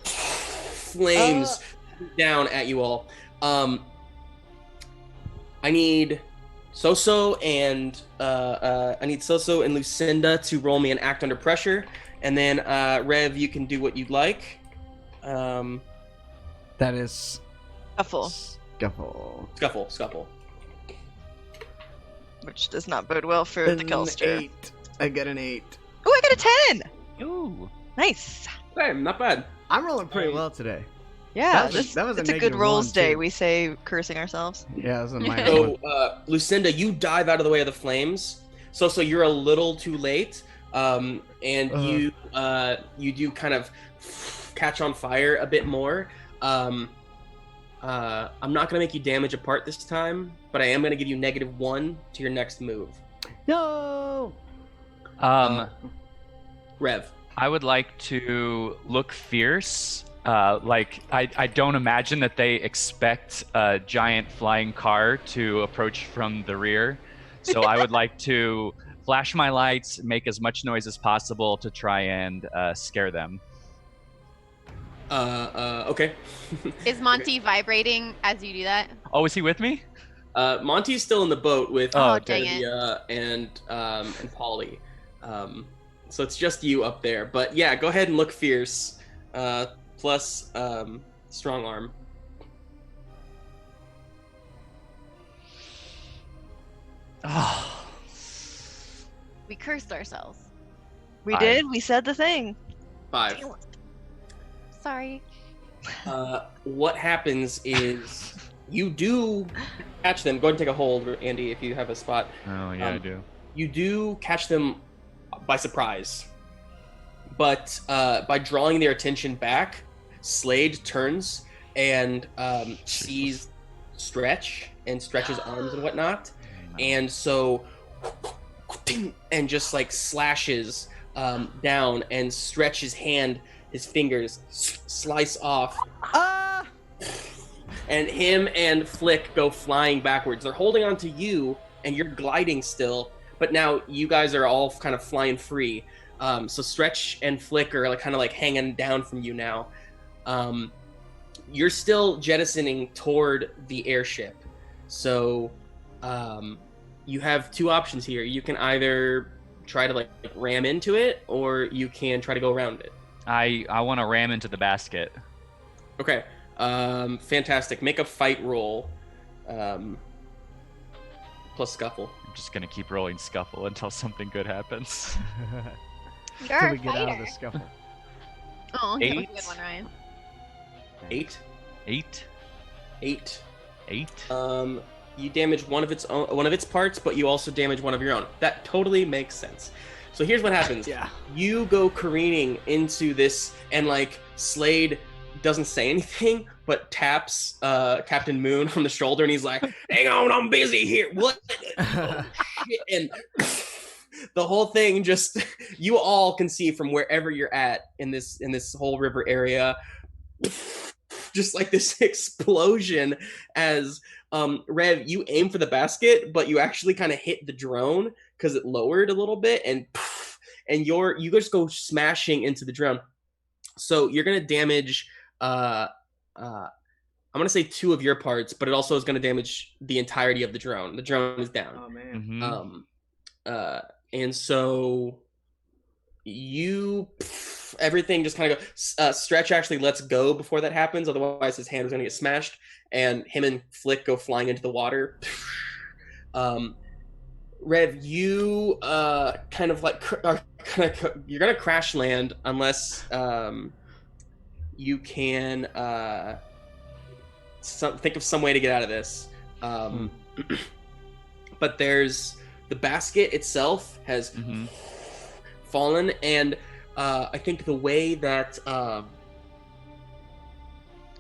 flames down at you all. I need Xoxo and Lucinda to roll me an act under pressure, and then Rev, you can do what you'd like. That is Scuffle. Which does not bode well for the Kelster. 8. I get an 8. Oh, I got a 10! Ooh. Nice. Hey, not bad. I'm rolling pretty well today. Yeah, that was a it's a good -1 rolls day. too. We say cursing ourselves. Yeah, it was a minus So, 1. Lucinda, you dive out of the way of the flames. So you're a little too late, and you do kind of catch on fire a bit more. I'm not gonna make you damage a part this time, but I am gonna give you -1 to your next move. No. Rev. I would like to look fierce. I don't imagine that they expect a giant flying car to approach from the rear. So I would like to flash my lights, make as much noise as possible to try and scare them. Okay. Is Monty vibrating as you do that? Oh, is he with me? Monty's still in the boat with Oh, dang it. and Polly. So it's just you up there. But yeah, go ahead and look fierce. Plus strong arm. Oh. We cursed ourselves. We 5. did. We said the thing. 5. Sorry. What happens is you do catch them. Go ahead and take a hold, Andy, if you have a spot. Oh yeah, I do. You do catch them by surprise, but by drawing their attention back, Slade turns and sees Stretch and Stretch's arms and whatnot, and so and just like slashes down and Stretch's hand, his fingers slice off. And him and Flick go flying backwards. They're holding on to you, and you're gliding still, but now you guys are all kind of flying free. So Stretch and Flick are like kind of like hanging down from you now. You're still jettisoning toward the airship. So you have 2 options here. You can either try to like ram into it, or you can try to go around it. I want to ram into the basket. Okay. Fantastic. Make a fight roll. Plus scuffle. I'm just gonna keep rolling scuffle until something good happens. You're Till a we get out of the fighter. scuffle. Oh, that was a 8. good one, Ryan. 8. 8. 8. 8. You damage one of its parts, but you also damage one of your own. That totally makes sense. So here's what happens. Yeah. You go careening into this, and like Slade doesn't say anything, but taps Captain Moon from the shoulder, and he's like, "Hang on, I'm busy here." What? Oh, shit. And the whole thing just, you all can see from wherever you're at in this whole river area, just like this explosion as Rev, you aim for the basket, but you actually kind of hit the drone because it lowered a little bit, and you just go smashing into the drone. So you're gonna damage I'm gonna say 2 of your parts, but it also is gonna damage the entirety of the drone. The drone is down. Oh man. Mm-hmm. And so everything just kind of goes. Stretch actually lets go before that happens, otherwise his hand was gonna get smashed, and him and Flick go flying into the water. Rev, you kind of like you're gonna crash land unless you can think of some way to get out of this. But there's the basket itself has fallen, and I think the way that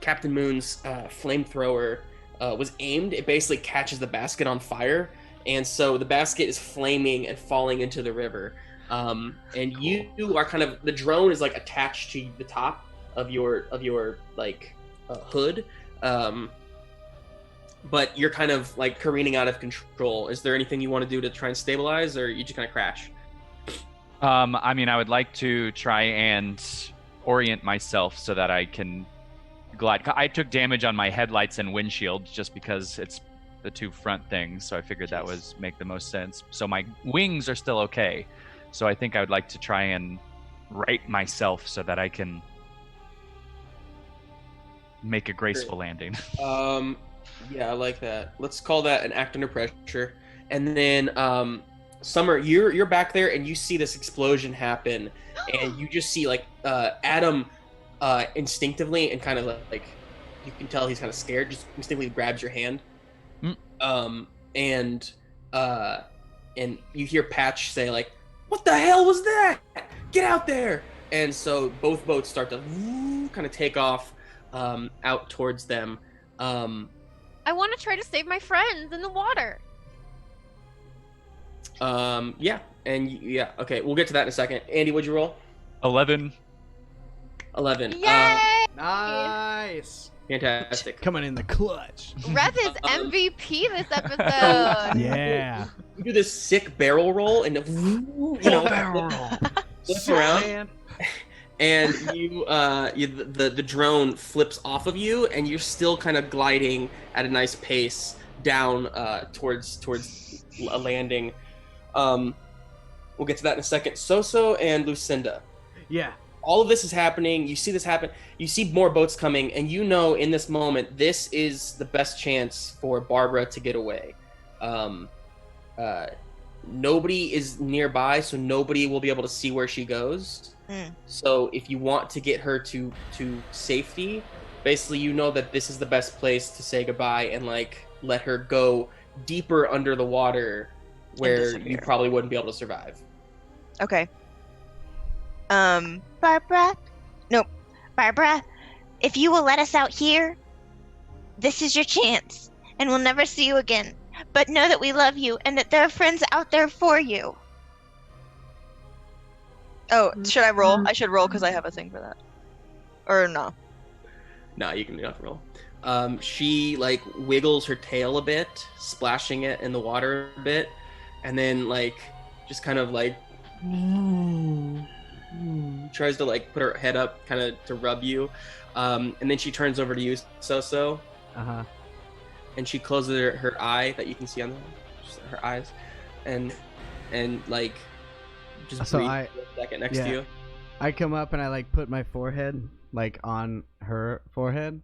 Captain Moon's flamethrower was aimed, it basically catches the basket on fire, and so the basket is flaming and falling into the river. And cool. You are kind of, the drone is like attached to the top of your like hood, but you're kind of like careening out of control. Is there anything you want to do to try and stabilize, or you just gonna crash? I mean, I would like to try and orient myself so that I can glide. I took damage on my headlights and windshield just because it's the 2 front things, so I figured that was make the most sense. So my wings are still okay. So I think I would like to try and right myself so that I can make a graceful landing. Yeah, I like that. Let's call that an act under pressure. And then Summer, you're back there and you see this explosion happen, and you just see like Adam instinctively and kind of like you can tell he's kind of scared, just instinctively grabs your hand. And you hear Patch say like, "What the hell was that? Get out there!" And so both boats start to kind of take off out towards them. I want to try to save my friends in the water. Yeah, okay, we'll get to that in a second. Andy, what'd you roll? 11. 11. Yay! Nice. Fantastic. Coming in the clutch. Rev is MVP this episode. Yeah. You do this sick barrel roll and barrel roll. Flip around, and the drone flips off of you, and you're still kind of gliding at a nice pace down towards a landing. We'll get to that in a second. Xoxo and Lucinda. Yeah. All of this is happening. You see this happen. You see more boats coming, and you know in this moment this is the best chance for Barbara to get away. nobody is nearby, so nobody will be able to see where she goes. So if you want to get her to safety, basically you know that this is the best place to say goodbye and like let her go deeper under the water where you probably wouldn't be able to survive. Okay. Barbara? Nope. Barbara, if you will let us out here, this is your chance, and we'll never see you again. But know that we love you and that there are friends out there for you. Oh, should I roll? I should roll because I have a thing for that. Or no? No, you can not roll. She like wiggles her tail a bit, splashing it in the water a bit, and then like just kind of like tries to like put her head up kind of to rub you, and then she turns over to you, Xoxo. And she closes her eye that you can see on her eyes, and like just breathe for a second next to you. I come up and I like put my forehead like on her forehead,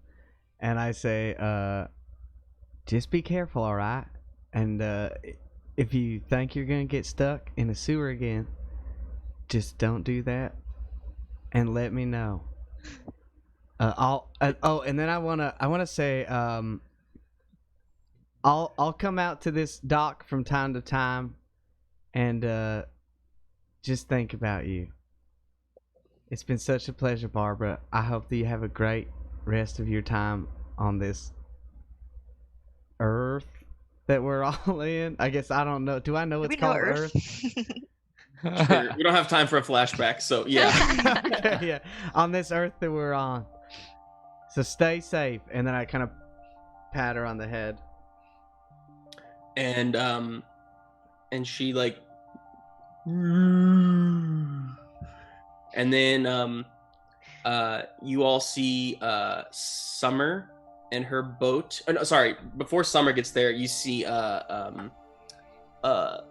and I say, just be careful, all right? And if you think you're gonna get stuck in a sewer again, just don't do that, and let me know. And then I wanna say, I'll come out to this dock from time to time, and just think about you. It's been such a pleasure, Barbara. I hope that you have a great rest of your time on this Earth that we're all in. I guess I don't know. Do I know it's called Earth? Sure. We don't have time for a flashback, so yeah. Okay, yeah. On this Earth that we're on. So stay safe. And then I kind of pat her on the head. And she like, and then you all see Summer and her boat. Oh, no, sorry, before Summer gets there, you see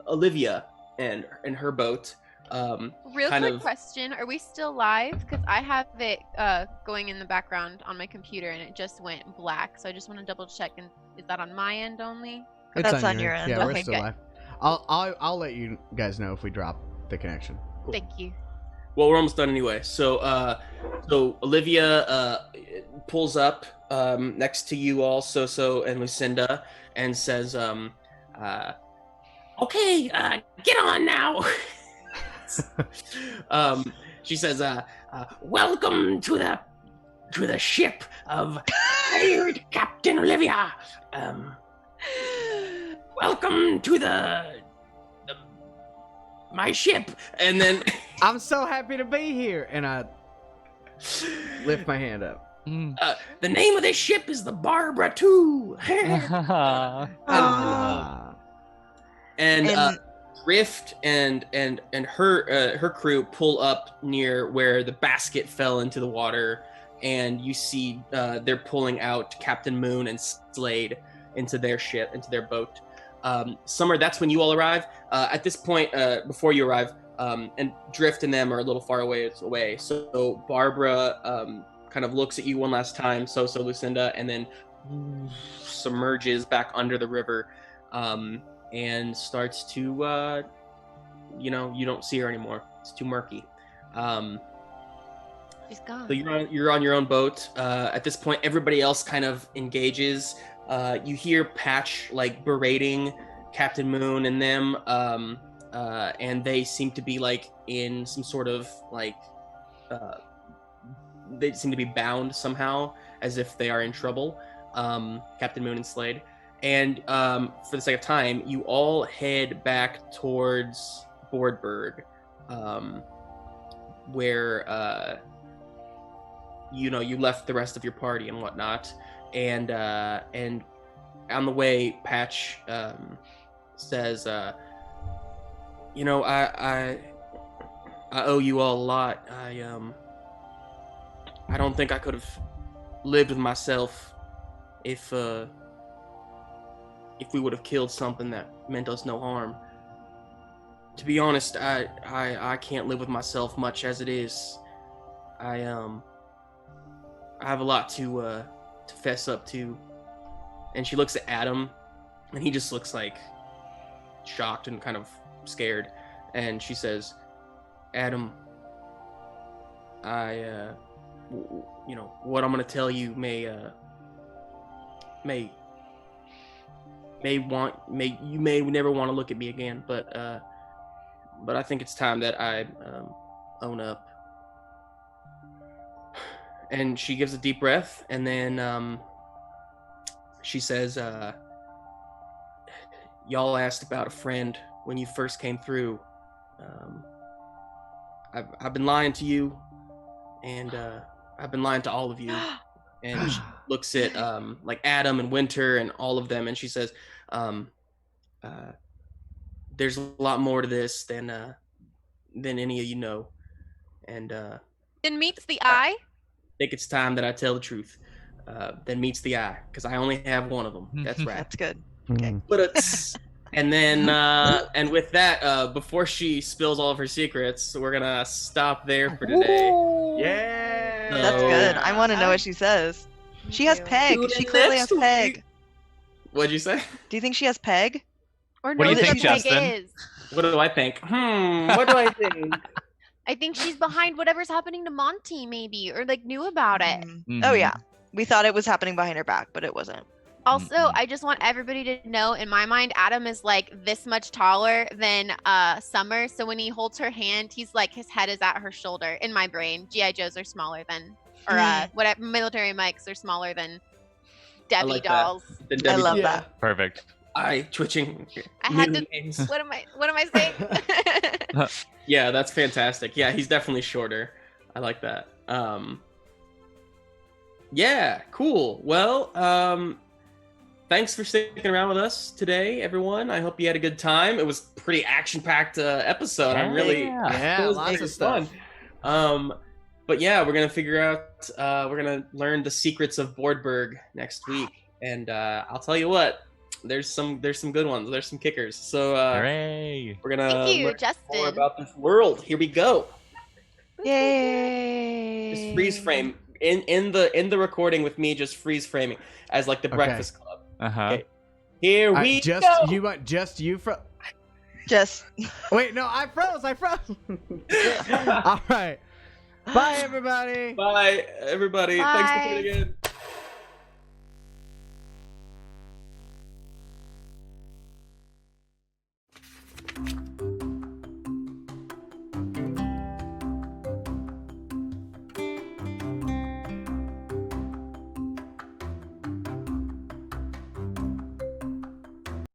Olivia and her boat. Real quick question: are we still live? Because I have it going in the background on my computer, and it just went black. So I just want to double check. And is that on my end only? That's on your end. Yeah, we're Okay, still good. live. I'll let you guys know if we drop the connection. Cool. Thank you. Well, we're almost done anyway. So Olivia pulls up next to you all, Xoxo and Lucinda, and says, "Okay, get on now." She says, "Welcome to the ship of Pirate Captain Olivia. Welcome to my ship." And then I'm so happy to be here, and I lift my hand up. The name of this ship is the Barbara 2. And Drift and her crew pull up near where the basket fell into the water, and you see they're pulling out Captain Moon and Slade into their ship, into their boat. Summer, that's when you all arrive. At this point, before you arrive, and Drift and them are a little far away. So Barbara kind of looks at you one last time, Xoxo, Lucinda, and then submerges back under the river, and starts to, you don't see her anymore. It's too murky. She's gone. So you're on your own boat. At this point, everybody else kind of engages. You hear Patch like berating Captain Moon and them, and they seem to be like in some sort of like, they seem to be bound somehow, as if they are in trouble. Captain Moon and Slade. And for the sake of time, you all head back towards Boardberg, where you left the rest of your party and whatnot. And on the way, Patch says, I owe you all a lot. I don't think I could have lived with myself if we would have killed something that meant us no harm. To be honest, I can't live with myself much as it is. I have a lot to fess up to. And she looks at Adam, and he just looks like shocked and kind of scared, and she says, "Adam, what I'm gonna tell you may never want to look at me again, but I think it's time that I own up." And she gives a deep breath, and then she says, "Y'all asked about a friend when you first came through. I've been lying to you, and I've been lying to all of you." And she looks at like Adam and Winter and all of them, and she says, "There's a lot more to this than any of you know." And Then meets the eye. I think it's time that I tell the truth. Then meets the eye, because I only have one of them. That's right. That's good. Mm. And then, and with that, before she spills all of her secrets, we're gonna stop there for today. Yeah. That's good. I want to know what she says. She has Peg. Tune She in clearly next has Peg. week. What'd you say? Do you think she has Peg? Or What do you knows think, what Peg Justin? is. What do I think? What do I think? I think she's behind whatever's happening to Monty, maybe, or like knew about it. Oh yeah. We thought it was happening behind her back, but it wasn't. Also, I just want everybody to know, in my mind, Adam is like this much taller than Summer. So when he holds her hand, he's like, his head is at her shoulder. In my brain, G.I. Joes are smaller than, or whatever, military mics are smaller than Debbie like that. dolls. I love that. Perfect. Eye twitching. I had to. Names. What am I saying? Yeah, that's fantastic. Yeah, he's definitely shorter. I like that. Yeah, cool. Well, thanks for sticking around with us today, everyone. I hope you had a good time. It was a pretty action-packed episode. I'm really Yeah, it was lots really of stuff. fun. But yeah, we're gonna figure out. We're gonna learn the secrets of Boardberg next week, and I'll tell you what. There's some good ones. There's some kickers. So Hooray! we're gonna Thank you, learn more Justin. about this world. Here we go. Yay! Just freeze frame in the recording with me. Just freeze framing as like the Okay. Breakfast Club. Okay. Here we just go. you want just you fro. Just Wait, no, I froze. All right. Bye, everybody. Bye, everybody. Thanks for Bye. tuning in.